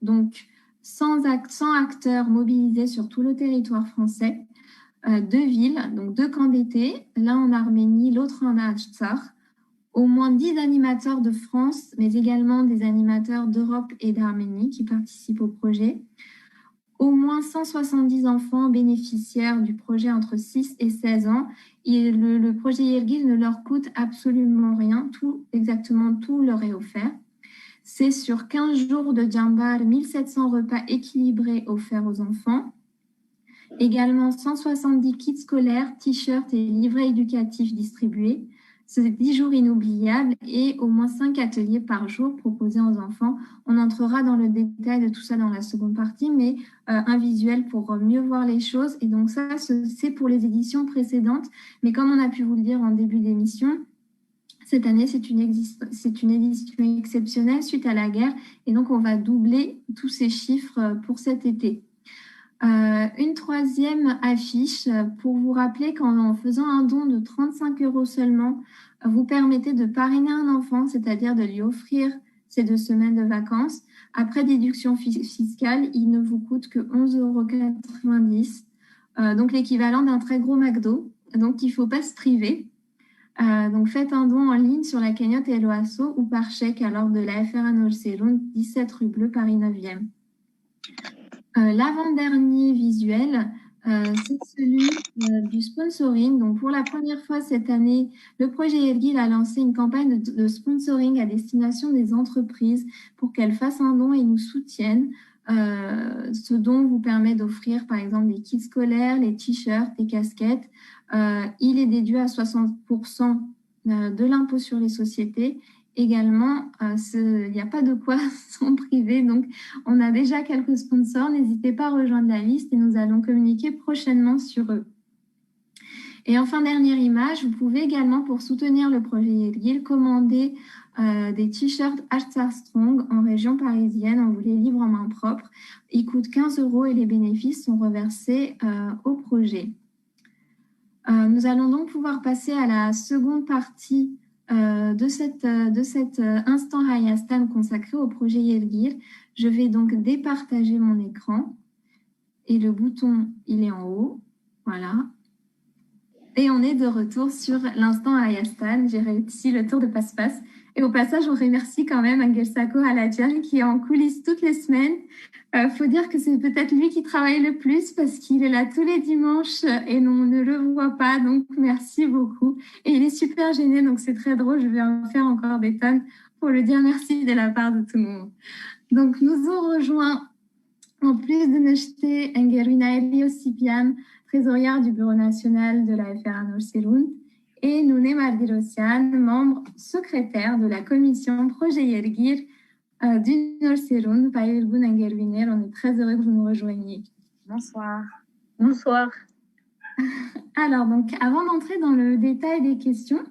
Donc 100 acteurs mobilisés sur tout le territoire français, 2 villes, donc 2 camps d'été, l'un en Arménie, l'autre en Artsakh. Au moins 10 animateurs de France, mais également des animateurs d'Europe et d'Arménie qui participent au projet. Au moins 170 enfants bénéficiaires du projet entre 6 et 16 ans. Et le projet Yergir ne leur coûte absolument rien, exactement tout leur est offert. C'est sur 15 jours de Djambar, 1700 repas équilibrés offerts aux enfants. Également 170 kits scolaires, t-shirts et livrets éducatifs distribués. C'est 10 jours inoubliables et au moins 5 ateliers par jour proposés aux enfants. On entrera dans le détail de tout ça dans la seconde partie, mais un visuel pour mieux voir les choses. Et donc ça, c'est pour les éditions précédentes. Mais comme on a pu vous le dire en début d'émission, cette année, c'est une édition exceptionnelle suite à la guerre. Et donc, on va doubler tous ces chiffres pour cet été. Une troisième affiche pour vous rappeler qu'en faisant un don de 35 € seulement, vous permettez de parrainer un enfant, c'est-à-dire de lui offrir ces 2 semaines de vacances. Après déduction fiscale, il ne vous coûte que 11,90 €, donc l'équivalent d'un très gros McDo. Donc, il ne faut pas se priver. Donc, faites un don en ligne sur la cagnotte Eloasso ou par chèque à l'ordre de la FRA Nolserun, 17 rue Bleue, Paris 9e. L'avant-dernier visuel, c'est celui du sponsoring. Donc, pour la première fois cette année, le projet Yergil a lancé une campagne de sponsoring à destination des entreprises pour qu'elles fassent un don et nous soutiennent. Ce don vous permet d'offrir, par exemple, des kits scolaires, les t-shirts, les casquettes. Il est déduit à 60% de l'impôt sur les sociétés. Également, il n'y a pas de quoi s'en priver. Donc, on a déjà quelques sponsors. N'hésitez pas à rejoindre la liste et nous allons communiquer prochainement sur eux. Et enfin, dernière image, vous pouvez également, pour soutenir le projet Yergil, commander des t-shirts Artsar Strong en région parisienne. On vous les livre en main propre. Ils coûtent 15 € et les bénéfices sont reversés au projet. Nous allons donc pouvoir passer à la seconde partie de cet instant Hayastan consacré au projet Yergil. Je vais donc départager mon écran et le bouton, il est en haut. Voilà. Et on est de retour sur l'instant Hayastan. J'ai réussi le tour de passe-passe. Et au passage, on remercie quand même Angelsako Aladjan qui est en coulisses toutes les semaines. Faut dire que c'est peut-être lui qui travaille le plus parce qu'il est là tous les dimanches et on ne le voit pas. Donc, merci beaucoup. Et il est super gêné, donc c'est très drôle. Je vais en faire encore des tonnes pour le dire merci de la part de tout le monde. Donc, nous ont rejoint, en plus de Nechté, Engerina Eliosipian, trésorière du Bureau national de la FRA Nolserun, et Nouné Mardirosian, membre secrétaire de la commission Projet Yergil du Nolserun, Païlgun Engerviner. On est très heureux que vous nous rejoigniez. Bonsoir. Bonsoir. Alors, donc, avant d'entrer dans le détail des questions,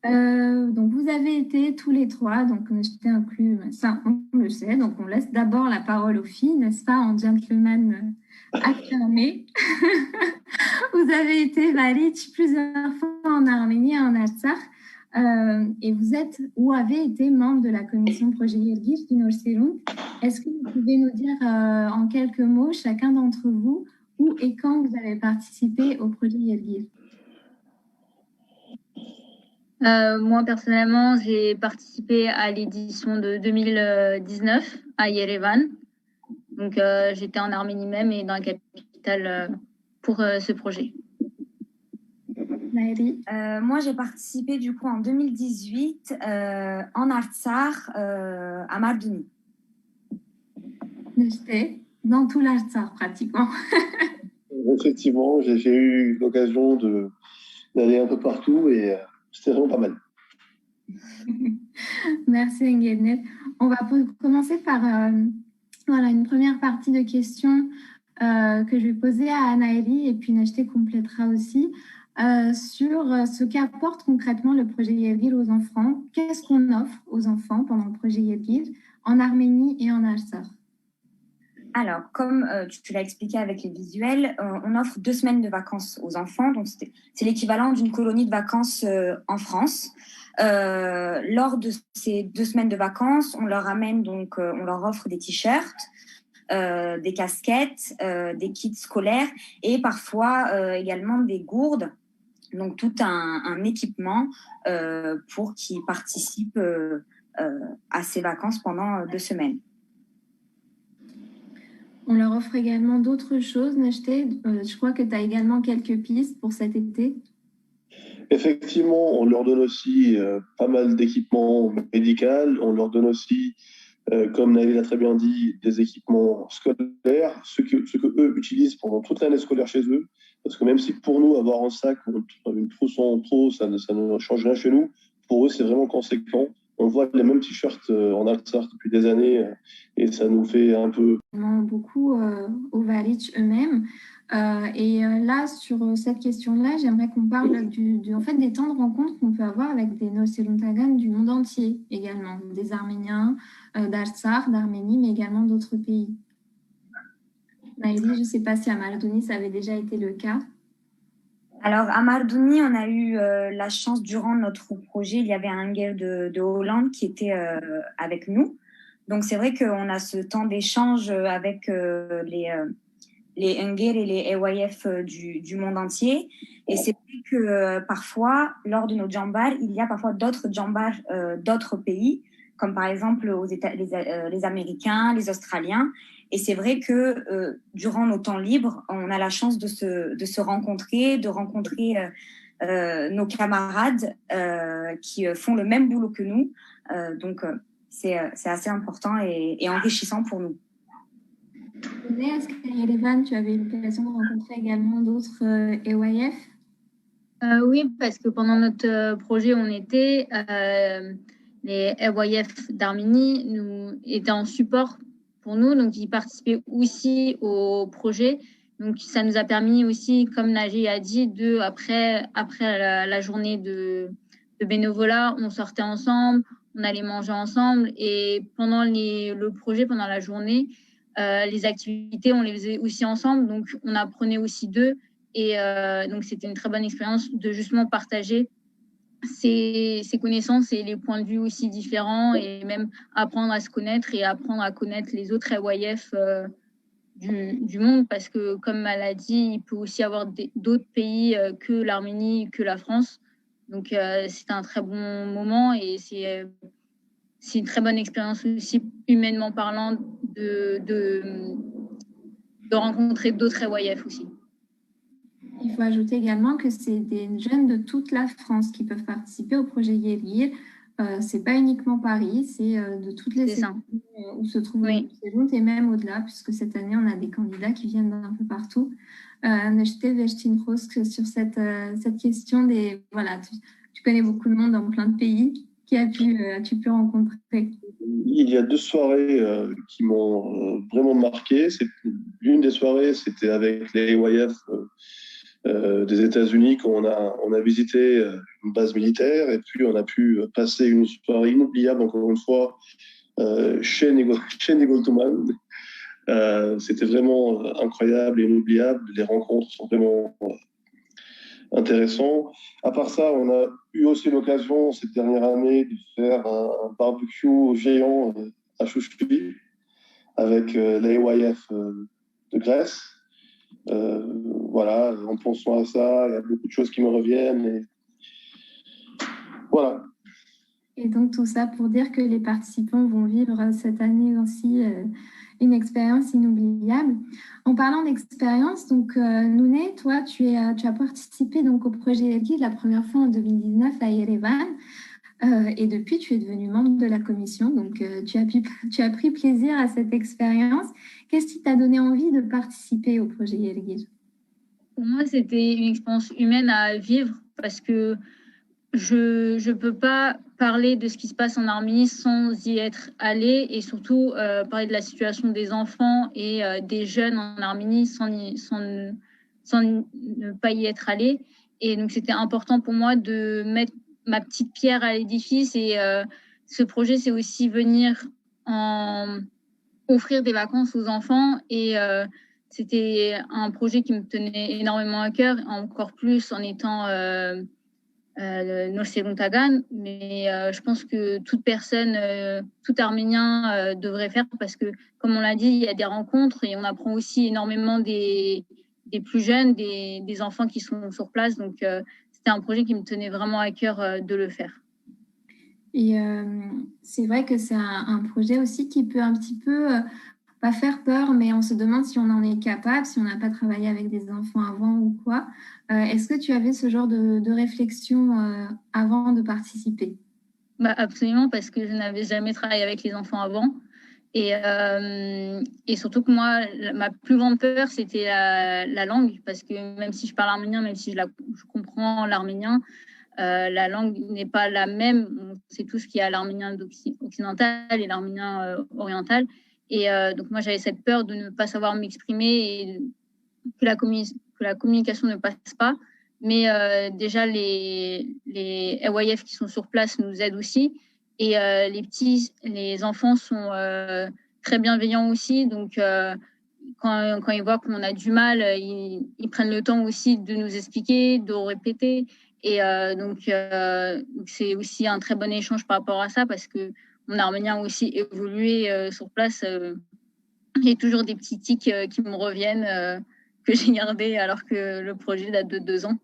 donc vous avez été tous les trois, donc j'étais inclus, ça on le sait, donc on laisse d'abord la parole aux filles, n'est-ce pas, en gentleman affirmé. Vous avez été Valich plusieurs fois en Arménie et en Artsakh, et vous êtes ou avez été membre de la commission projet Yergil du Nolserun. Est-ce que vous pouvez nous dire en quelques mots, chacun d'entre vous, où et quand vous avez participé au projet Yergil? Moi, personnellement, j'ai participé à l'édition de 2019 à Yerevan. Donc, j'étais en Arménie même et dans la capitale pour ce projet. Moi, j'ai participé du coup en 2018 en Artsakh à Mardini. J'étais dans tout l'Artsakh pratiquement. Effectivement, j'ai eu l'occasion d'aller un peu partout et c'était vraiment pas mal. Merci Engednet. On va commencer par voilà, une première partie de questions que je vais poser à Anaëli et puis Nechté complétera aussi sur ce qu'apporte concrètement le projet Yergil aux enfants. Qu'est-ce qu'on offre aux enfants pendant le projet Yergil en Arménie et en Artsakh? Alors, comme tu l'as expliqué avec les visuels, on offre 2 semaines de vacances aux enfants. Donc, c'est l'équivalent d'une colonie de vacances en France. Lors de ces 2 semaines de vacances, on leur amène donc, on leur offre des t-shirts, des casquettes, des kits scolaires et parfois également des gourdes. Donc, tout un équipement pour qu'ils participent à ces vacances pendant 2 semaines. On leur offre également d'autres choses, Nechté. Je crois que tu as également quelques pistes pour cet été. Effectivement, on leur donne aussi pas mal d'équipements médicaux. On leur donne aussi comme Naïl l'a très bien dit, des équipements scolaires, ce que eux utilisent pendant toute l'année scolaire chez eux. Parce que même si pour nous, avoir un sac ou une trousse en trop, ça ne change rien chez nous, pour eux, c'est vraiment conséquent. On voit les mêmes t-shirts en Alsace depuis des années et ça nous fait un peu... Beaucoup aux Valitch eux-mêmes. Là, sur cette question-là, j'aimerais qu'on parle en fait, des temps de rencontre qu'on peut avoir avec des Nocéruntagan du monde entier également, des Arméniens, d'Artsakh, d'Arménie, mais également d'autres pays. Naïli, je ne sais pas si à Mardouni, ça avait déjà été le cas. Alors, à Mardouni, on a eu la chance, durant notre projet, il y avait un guerre de Hollande qui était avec nous. Donc, c'est vrai qu'on a ce temps d'échange avec les Nguer et les EYF du monde entier. Et c'est vrai que parfois, lors de nos djambars, il y a parfois d'autres djambars d'autres pays, comme par exemple les Américains, les Australiens. Et c'est vrai que durant nos temps libres, on a la chance de se rencontrer, de rencontrer nos camarades qui font le même boulot que nous. Donc, c'est assez important et enrichissant pour nous. Est-ce qu'à Yerevan, tu avais eu l'occasion de rencontrer également d'autres EYF? Oui, parce que pendant notre projet, on était les EYF d'Arménie nous étaient en support pour nous, donc ils participaient aussi au projet. Donc ça nous a permis aussi, comme Naji a dit, après la journée de bénévolat, on sortait ensemble, on allait manger ensemble, et pendant le projet, pendant la journée, les activités, on les faisait aussi ensemble, donc on apprenait aussi d'eux. Et donc, c'était une très bonne expérience de justement partager ses connaissances et les points de vue aussi différents, et même apprendre à se connaître et apprendre à connaître les autres EYF du monde, parce que, comme elle a dit, il peut aussi y avoir d'autres pays que l'Arménie, que la France. Donc, c'était un très bon moment, et c'est une très bonne expérience aussi, humainement parlant, de rencontrer d'autres EYF aussi. Il faut ajouter également que c'est des jeunes de toute la France qui peuvent participer au projet Yergir. Ce n'est pas uniquement Paris, c'est de toutes les régions où se trouvent les Nocéruntes, et même au-delà, puisque cette année, on a des candidats qui viennent d'un peu partout. Sur cette question des... Voilà, tu connais beaucoup de monde dans plein de pays. Qui as-tu pu rencontrer? Il y a 2 soirées qui m'ont vraiment marqué. L'une des soirées, c'était avec les EYF des États-Unis, quand on a visité une base militaire, et puis on a pu passer une soirée inoubliable, encore une fois, chez Nigol Touman. C'était vraiment incroyable et inoubliable. Les rencontres sont vraiment intéressantes. À part ça, on a eu aussi l'occasion cette dernière année de faire un barbecue géant à Chouchoubi avec les EYF de Grèce. Voilà, en pensant à ça, il y a beaucoup de choses qui me reviennent. Et voilà. Et donc, tout ça pour dire que les participants vont vivre cette année aussi une expérience inoubliable. En parlant d'expérience, donc Nouné, toi, tu as participé donc, au projet Yergir la première fois en 2019 à Yerevan. Et depuis, tu es devenu membre de la commission. Donc, tu as pris plaisir à cette expérience. Qu'est-ce qui t'a donné envie de participer au projet Yergir? Pour moi, c'était une expérience humaine à vivre, parce que je ne peux pas parler de ce qui se passe en Arménie sans y être allée, et surtout parler de la situation des enfants et des jeunes en Arménie sans ne pas y être allée. Et donc, c'était important pour moi de mettre ma petite pierre à l'édifice. Et ce projet, c'est aussi venir offrir des vacances aux enfants. Et c'était un projet qui me tenait énormément à cœur, encore plus en étant Nocéruntagan, mais je pense que toute personne, tout Arménien devrait faire, parce que, comme on l'a dit, il y a des rencontres et on apprend aussi énormément des plus jeunes, des enfants qui sont sur place. Donc, c'était un projet qui me tenait vraiment à cœur de le faire. Et c'est vrai que c'est un projet aussi qui peut un petit peu... pas faire peur, mais on se demande si on en est capable, si on n'a pas travaillé avec des enfants avant ou quoi. Est-ce que tu avais ce genre de réflexion avant de participer? Absolument, parce que je n'avais jamais travaillé avec les enfants avant. Et surtout que moi, ma plus grande peur, c'était la langue, parce que même si je parle arménien, même si je comprends l'arménien, la langue n'est pas la même. On sait tous qu'il y a l'arménien occidental et l'arménien oriental. Et donc moi, j'avais cette peur de ne pas savoir m'exprimer et que la communication ne passe pas. Mais déjà, les AYF qui sont sur place nous aident aussi. Et les enfants sont très bienveillants aussi. Donc, quand ils voient qu'on a du mal, ils prennent le temps aussi de nous expliquer, de répéter. Et donc, c'est aussi un très bon échange par rapport à ça parce que mon arménien a aussi évolué sur place. J'ai toujours des petits tics qui me reviennent que j'ai gardés alors que le projet date de 2 ans.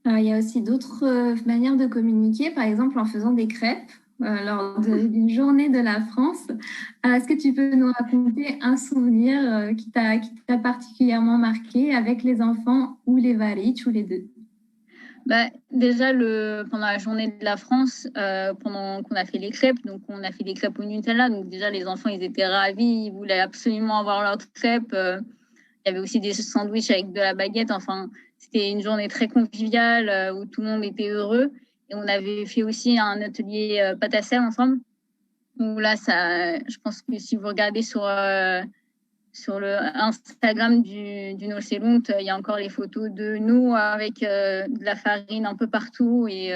Alors, il y a aussi d'autres manières de communiquer, par exemple en faisant des crêpes lors d'une journée de la France. Est-ce que tu peux nous raconter un souvenir qui t'a particulièrement marqué avec les enfants ou les Varić ou les deux? Déjà, pendant la journée de la France, pendant qu'on a fait les crêpes, donc on a fait des crêpes au Nutella, donc déjà les enfants, ils étaient ravis, ils voulaient absolument avoir leurs crêpes. Il y avait aussi des sandwichs avec de la baguette. Enfin, c'était une journée très conviviale où tout le monde était heureux. Et on avait fait aussi un atelier pâte à sel ensemble. Où là, je pense que si vous regardez sur le Instagram du Nolselunt, il y a encore les photos de nous avec de la farine un peu partout. Et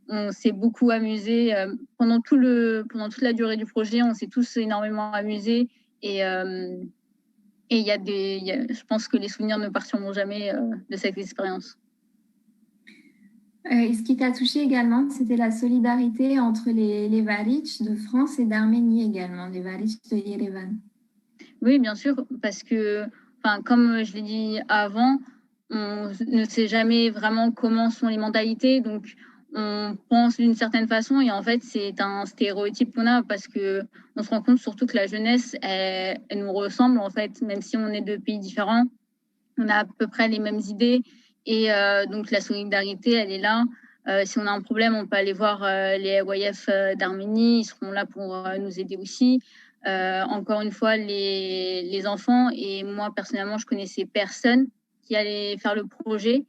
on s'est beaucoup amusé. Pendant toute la durée du projet, on s'est tous énormément amusés. Et je pense que les souvenirs ne partiront jamais de cette expérience. Et ce qui t'a touché également, c'était la solidarité entre les Varić de France et d'Arménie également, les Varić de Yerevan. Oui, bien sûr, parce que, comme je l'ai dit avant, on ne sait jamais vraiment comment sont les mentalités, donc on pense d'une certaine façon et en fait c'est un stéréotype qu'on a parce que on se rend compte surtout que la jeunesse elle nous ressemble en fait, même si on est de pays différents, on a à peu près les mêmes idées et donc la solidarité elle est là. Si on a un problème, on peut aller voir les AYF d'Arménie, ils seront là pour nous aider aussi. Encore une fois, les enfants et moi personnellement, je connaissais personne qui allait faire le projet.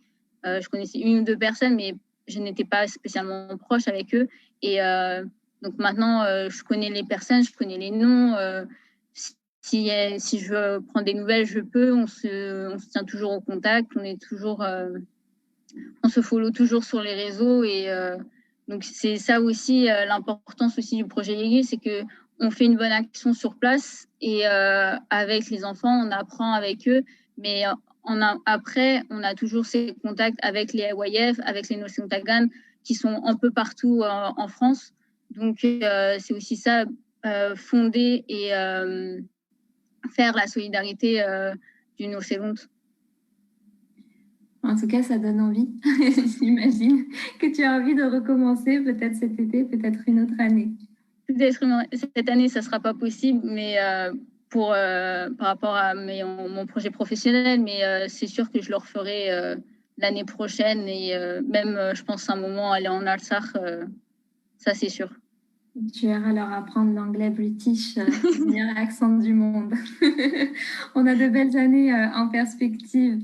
Je connaissais 1 ou 2 personnes, mais je n'étais pas spécialement proche avec eux. Et donc maintenant, je connais les personnes, je connais les noms. Si je veux prendre des nouvelles, je peux. On se tient toujours en contact. On se follow toujours sur les réseaux. Et donc c'est ça aussi l'importance aussi du projet Yégu, c'est que on fait une bonne action sur place et avec les enfants, on apprend avec eux. Mais après, on a toujours ces contacts avec les AYF, avec les Nolselunt Tagan, qui sont un peu partout en France. Donc, c'est aussi ça, fonder et faire la solidarité du Nolselunt. En tout cas, ça donne envie. J'imagine que tu as envie de recommencer peut-être cet été, peut-être une autre année. Peut-être cette année, ça ne sera pas possible, mais par rapport à mon projet professionnel, mais c'est sûr que je le referai l'année prochaine et même, je pense, à un moment aller en Artsakh, ça c'est sûr. Tu iras leur apprendre l'anglais british, le meilleur accent du monde. On a de belles années en perspective.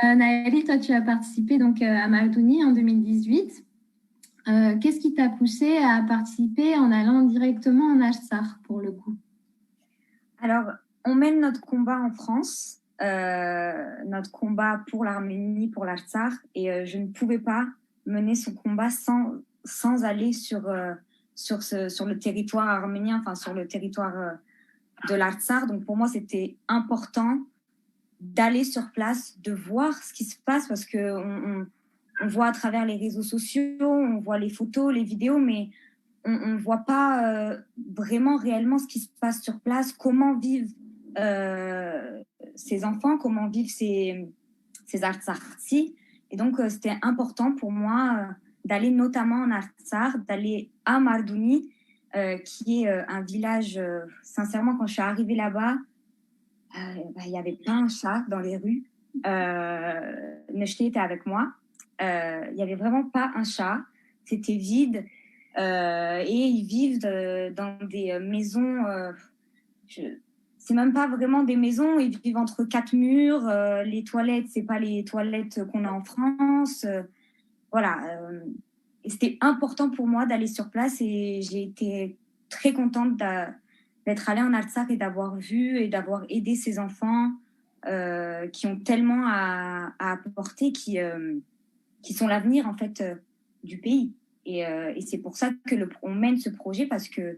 Naëli, toi, tu as participé donc à Mardouni en 2018. Qu'est-ce qui t'a poussé à participer en allant directement en Artsakh pour le coup? Alors, on mène notre combat en France, notre combat pour l'Arménie, pour l'Artsakh, et je ne pouvais pas mener ce combat sans aller sur le territoire arménien, enfin sur le territoire de l'Artsakh. Donc pour moi, c'était important d'aller sur place, de voir ce qui se passe, parce qu'on voit à travers les réseaux sociaux, on voit les photos, les vidéos, mais on ne voit pas vraiment réellement ce qui se passe sur place, comment vivent ces enfants, comment vivent ces Artsakhi. Et donc, c'était important pour moi d'aller notamment en Artsakh, d'aller à Mardouni, qui est un village, sincèrement, quand je suis arrivée là-bas, il n'y avait pas un chat dans les rues. Nechté était avec moi. Il n'y avait vraiment pas un chat. C'était vide. Et ils vivent dans des maisons c'est même pas vraiment des maisons, ils vivent entre 4 murs, les toilettes, c'est pas les toilettes qu'on a en France. Voilà. Et c'était important pour moi d'aller sur place et j'ai été très contente d'être allée en Artsakh et d'avoir vu et d'avoir aidé ces enfants qui ont tellement à apporter, qui sont l'avenir en fait du pays. Et c'est pour ça que on mène ce projet, parce que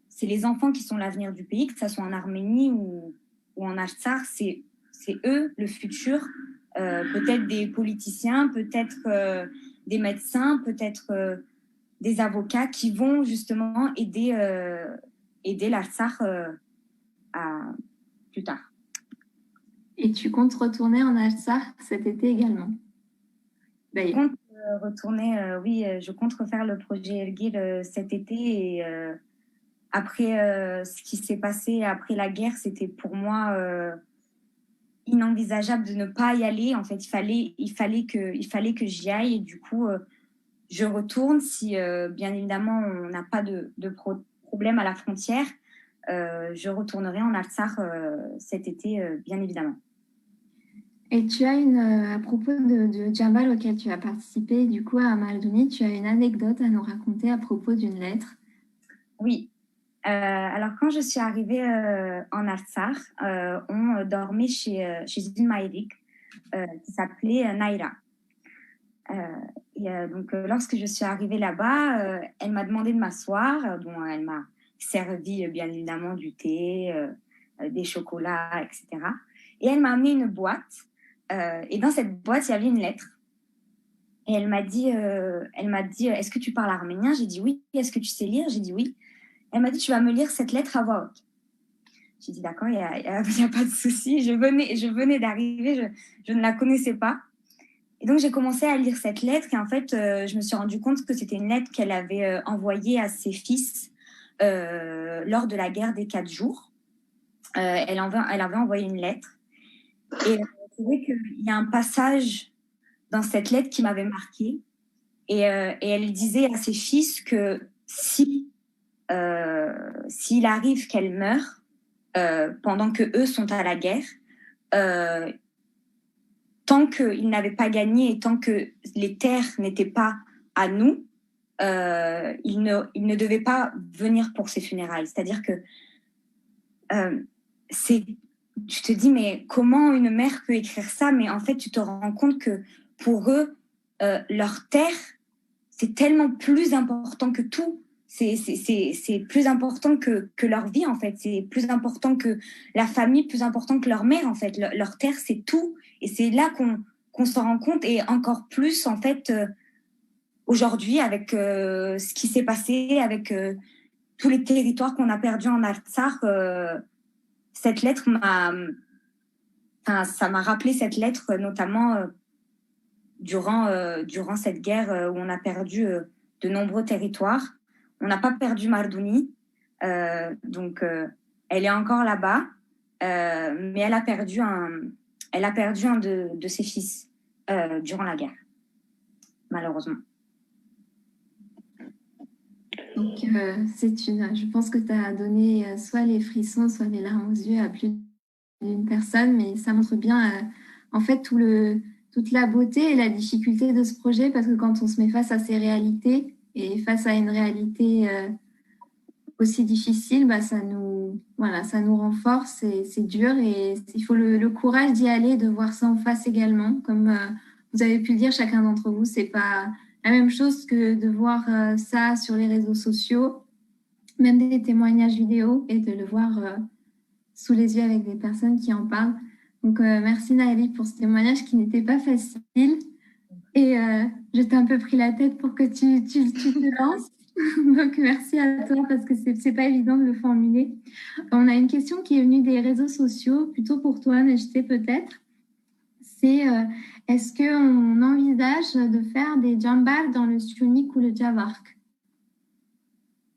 c'est les enfants qui sont l'avenir du pays, que ce soit en Arménie ou en Artsakh, c'est eux le futur. Peut-être des politiciens, peut-être des médecins, peut-être des avocats qui vont justement aider l'Artsakh plus tard. Et tu comptes retourner en Artsakh cet été également? Je compte retourner, oui, je compte refaire le projet Erguil cet été. Et après ce qui s'est passé après la guerre, c'était pour moi inenvisageable de ne pas y aller. En fait, il fallait que j'y aille. Et du coup, je retourne si, bien évidemment, on n'a pas de problème à la frontière. Je retournerai en Artsakh cet été, bien évidemment. Et tu as à propos de Djambal auquel tu as participé, du coup, à Maldouni, tu as une anecdote à nous raconter à propos d'une lettre? Oui. Alors, quand je suis arrivée en Artsakh, on dormait chez une Maïrik qui s'appelait Naïra. Donc, lorsque je suis arrivée là-bas, elle m'a demandé de m'asseoir. Bon, elle m'a servi, bien évidemment, du thé, des chocolats, etc. Et elle m'a amené une boîte. Et dans cette boîte, il y avait une lettre. Et elle m'a dit, est-ce que tu parles arménien? J'ai dit oui. Est-ce que tu sais lire? J'ai dit oui. Elle m'a dit, tu vas me lire cette lettre à voix haute. J'ai dit d'accord, il n'y a pas de souci. Je venais d'arriver, je ne la connaissais pas. Et donc, j'ai commencé à lire cette lettre. Et en fait, je me suis rendu compte que c'était une lettre qu'elle avait envoyée à ses fils lors de la guerre des 4 jours. Elle avait envoyé une lettre. Et c'est vrai qu'il y a un passage dans cette lettre qui m'avait marquée. Et elle disait à ses fils que s'il arrive qu'elle meure pendant que eux sont à la guerre, tant qu'ils n'avaient pas gagné et tant que les terres n'étaient pas à nous, ils ne devaient pas venir pour ces funérailles. C'est-à-dire que tu te dis, mais comment une mère peut écrire ça? Mais en fait, tu te rends compte que pour eux, leur terre, c'est tellement plus important que tout. C'est plus important que leur vie, en fait. C'est plus important que la famille, plus important que leur mère, en fait. Leur terre, c'est tout. Et c'est là qu'on s'en rend compte. Et encore plus, en fait, aujourd'hui, avec ce qui s'est passé, avec tous les territoires qu'on a perdus en Artsakh, cette lettre ça m'a rappelé cette lettre, notamment durant cette guerre où on a perdu de nombreux territoires. On n'a pas perdu Mardouni, donc elle est encore là-bas, mais elle a perdu un de ses fils durant la guerre, malheureusement. Donc, je pense que tu as donné soit les frissons, soit les larmes aux yeux à plus d'une personne, mais ça montre bien, en fait, toute la beauté et la difficulté de ce projet, parce que quand on se met face à ces réalités et face à une réalité aussi difficile, ça nous renforce, et c'est dur, et il faut le courage d'y aller, de voir ça en face également. Comme vous avez pu le dire, chacun d'entre vous, c'est pas la même chose que de voir ça sur les réseaux sociaux, même des témoignages vidéo, et de le voir sous les yeux avec des personnes qui en parlent. Donc, merci Naëlie pour ce témoignage qui n'était pas facile. Et je t'ai un peu pris la tête pour que tu te lances. Donc, merci à toi, parce que c'est pas évident de le formuler. On a une question qui est venue des réseaux sociaux, plutôt pour toi, Nejté, peut-être. C'est est-ce qu'on envisage de faire des djambals dans le sunnik ou le javark?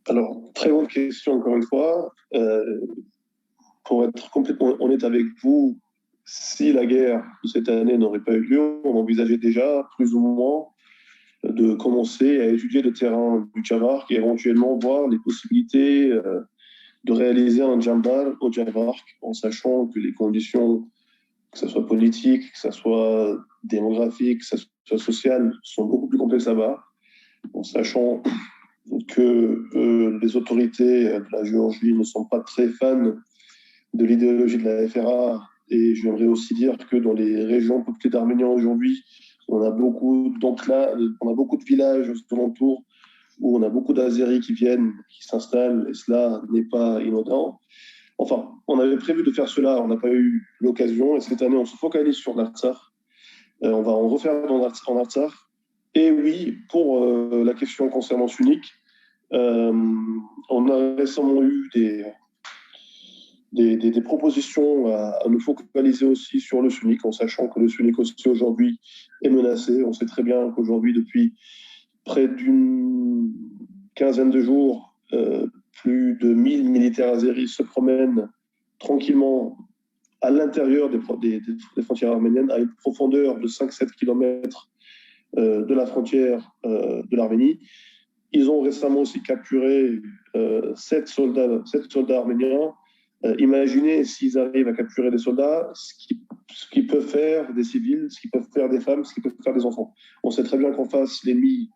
Alors, très bonne question, encore une fois. Pour être complètement honnête avec vous, si la guerre de cette année n'aurait pas eu lieu, on envisageait déjà, plus ou moins, de commencer à étudier le terrain du Javark et éventuellement voir les possibilités de réaliser un jambar au Javark, en sachant que les conditions, que ce soit politiques, que ce soit démographiques, que ce soit sociales, sont beaucoup plus complexes là-bas, en sachant que les autorités de la Géorgie ne sont pas très fans de l'idéologie de la FRA. Et j'aimerais aussi dire que dans les régions peuplées d'Arméniens aujourd'hui, on a beaucoup de villages aux alentours où on a beaucoup d'Azéris qui viennent, qui s'installent, et cela n'est pas inodant. Enfin, on avait prévu de faire cela, on n'a pas eu l'occasion, et cette année, on se focalise sur l'Artsakh. On va en refaire en Artsakh. Et oui, pour la question concernant Sunik, on a récemment eu des propositions à nous focaliser aussi sur le Sunik, en sachant que le Sunik aussi aujourd'hui est menacé. On sait très bien qu'aujourd'hui, depuis près d'une quinzaine de jours, plus de 1000 militaires azéris se promènent tranquillement à l'intérieur des frontières arméniennes, à une profondeur de 5-7 km de la frontière de l'Arménie. Ils ont récemment aussi capturé 7 soldats arméniens. Imaginez s'ils arrivent à capturer des soldats, ce qu'ils peuvent faire des civils, ce qu'ils peuvent faire des femmes, ce qu'ils peuvent faire des enfants. On sait très bien qu'en face, l'ennemi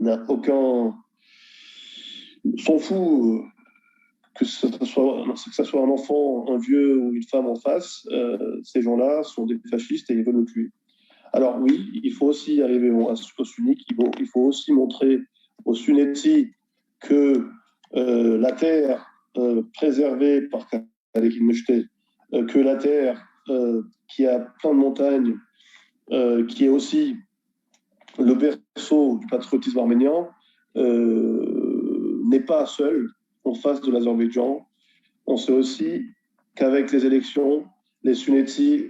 n'a aucun... s'en fout que ce soit un enfant, un vieux ou une femme en face. Ces gens-là sont des fascistes et ils veulent nous tuer. Alors oui, il faut aussi arriver au Sunnik, il faut aussi montrer aux Sunnetis que la terre préservée par Khalek Nechté, que la terre qui a plein de montagnes, qui est aussi le berceau du patriotisme arménien, n'est pas seule en face de l'Azerbaïdjan. On sait aussi qu'avec les élections, les Sunnetis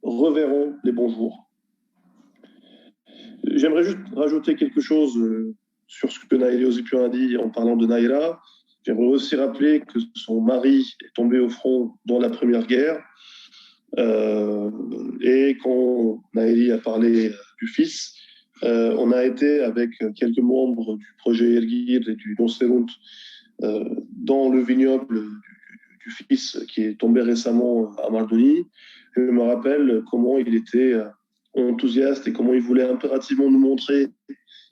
reverront les bons jours. J'aimerais juste rajouter quelque chose sur ce que Naïli Ozipian a dit en parlant de Naïra. J'aimerais aussi rappeler que son mari est tombé au front dans la Première Guerre. Et quand Naïli a parlé du fils, on a été avec quelques membres du projet Ergir et du Donserunt dans le vignoble du fils qui est tombé récemment à Mardoni. Je me rappelle comment il était enthousiaste et comment il voulait impérativement nous montrer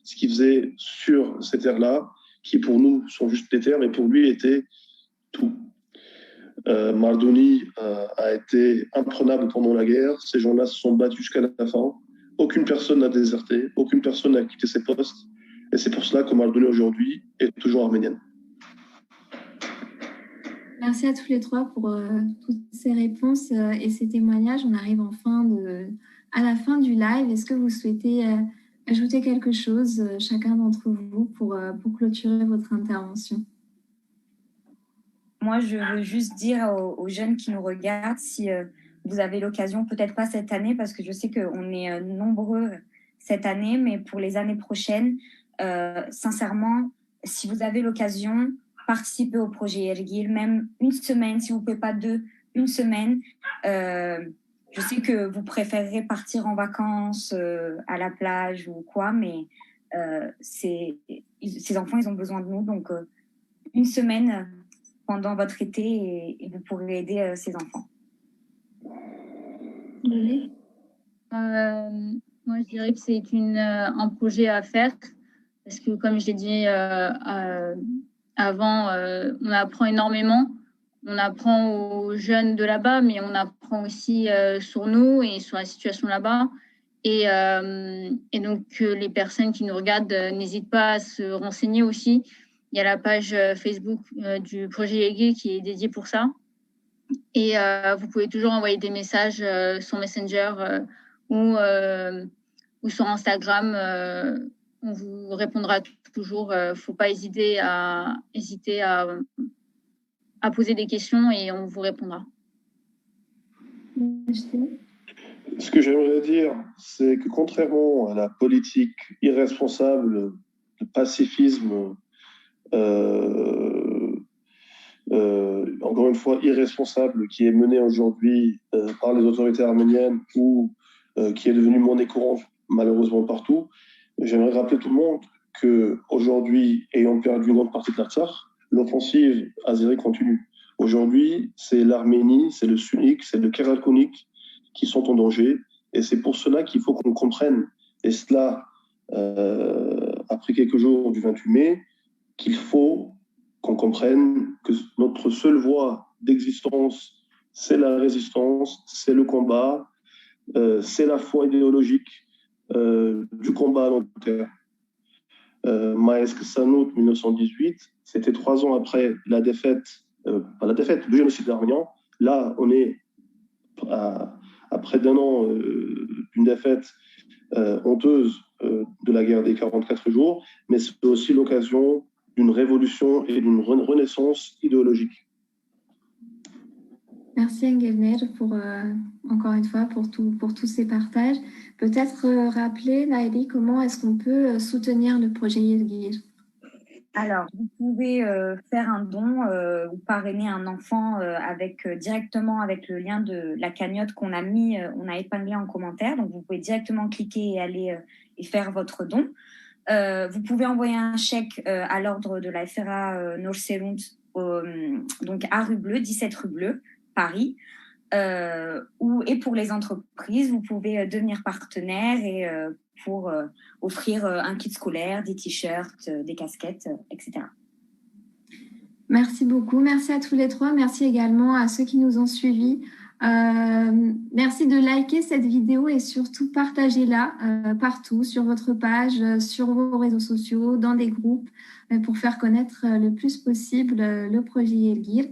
ce qu'il faisait sur ces terres-là, qui pour nous sont juste des terres, mais pour lui étaient tout. Mardoni a été imprenable pendant la guerre. Ces gens-là se sont battus jusqu'à la fin. Aucune personne n'a déserté, aucune personne n'a quitté ses postes. Et c'est pour cela que Mardoni aujourd'hui est toujours arménienne. Merci à tous les trois pour toutes ces réponses et ces témoignages. On arrive à la fin du live. Est-ce que vous souhaitez ajouter quelque chose, chacun d'entre vous, pour clôturer votre intervention? Moi, je veux juste dire aux jeunes qui nous regardent, si vous avez l'occasion, peut-être pas cette année, parce que je sais qu'on est nombreux cette année, mais pour les années prochaines, sincèrement, si vous avez l'occasion, participez au projet Ergil, même une semaine, si vous ne pouvez pas deux, une semaine. Je sais que vous préférerez partir en vacances à la plage ou quoi, mais ces enfants, ils ont besoin de nous. Donc, une semaine pendant votre été et vous pourrez aider ces enfants. Oui. Moi, je dirais que c'est un projet à faire parce que, comme je l'ai dit avant, on apprend énormément. On apprend aux jeunes de là-bas, mais on apprend aussi sur nous et sur la situation là-bas. Et donc, les personnes qui nous regardent n'hésitent pas à se renseigner aussi. Il y a la page Facebook du projet Ergil qui est dédiée pour ça. Et vous pouvez toujours envoyer des messages sur Messenger ou sur Instagram. On vous répondra toujours. Il ne faut pas hésiter à poser des questions et on vous répondra. Ce que j'aimerais dire, c'est que contrairement à la politique irresponsable de pacifisme, encore une fois irresponsable, qui est menée aujourd'hui par les autorités arméniennes ou qui est devenue monnaie courante malheureusement partout, j'aimerais rappeler tout le monde qu'aujourd'hui, ayant perdu une grande partie de l'Artsakh, l'offensive azérie continue. Aujourd'hui, c'est l'Arménie, c'est le Sunnique, c'est le Karakounique qui sont en danger. Et c'est pour cela qu'il faut qu'on comprenne, et cela, après quelques jours du 28 mai, qu'il faut qu'on comprenne que notre seule voie d'existence, c'est la résistance, c'est le combat, c'est la foi idéologique du combat à long terme. Maïsk Sanout 1918, c'était 3 ans après la défaite, le génocide arménien. Là, on est à près d'1 an d'une défaite honteuse de la guerre des 44 jours, mais c'est aussi l'occasion d'une révolution et d'une renaissance idéologique. Merci Engelner pour, encore une fois, pour tous ces partages. Peut-être rappeler, Naëli, comment est-ce qu'on peut soutenir le projet Yirgir? Alors, vous pouvez faire un don ou parrainer un enfant directement avec le lien de la cagnotte qu'on a on a épinglé en commentaire. Donc, vous pouvez directement cliquer et aller et faire votre don. Vous pouvez envoyer un chèque à l'ordre de la FRA Norserunt, donc à rue Bleue, 17 rue Bleue, Paris. Et pour les entreprises, vous pouvez devenir partenaire et pour offrir un kit scolaire, des t-shirts, des casquettes, etc. Merci beaucoup. Merci à tous les trois. Merci également à ceux qui nous ont suivis. Merci de liker cette vidéo et surtout partagez-la partout, sur votre page, sur vos réseaux sociaux, dans des groupes, pour faire connaître le plus possible le projet Yirgir.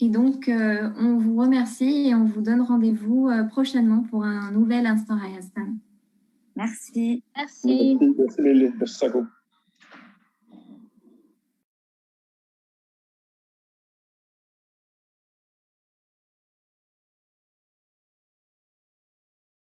Et donc, on vous remercie et on vous donne rendez-vous prochainement pour un nouvel Instant Hayastan. Merci. Merci. Merci, Lily. Merci, Sako.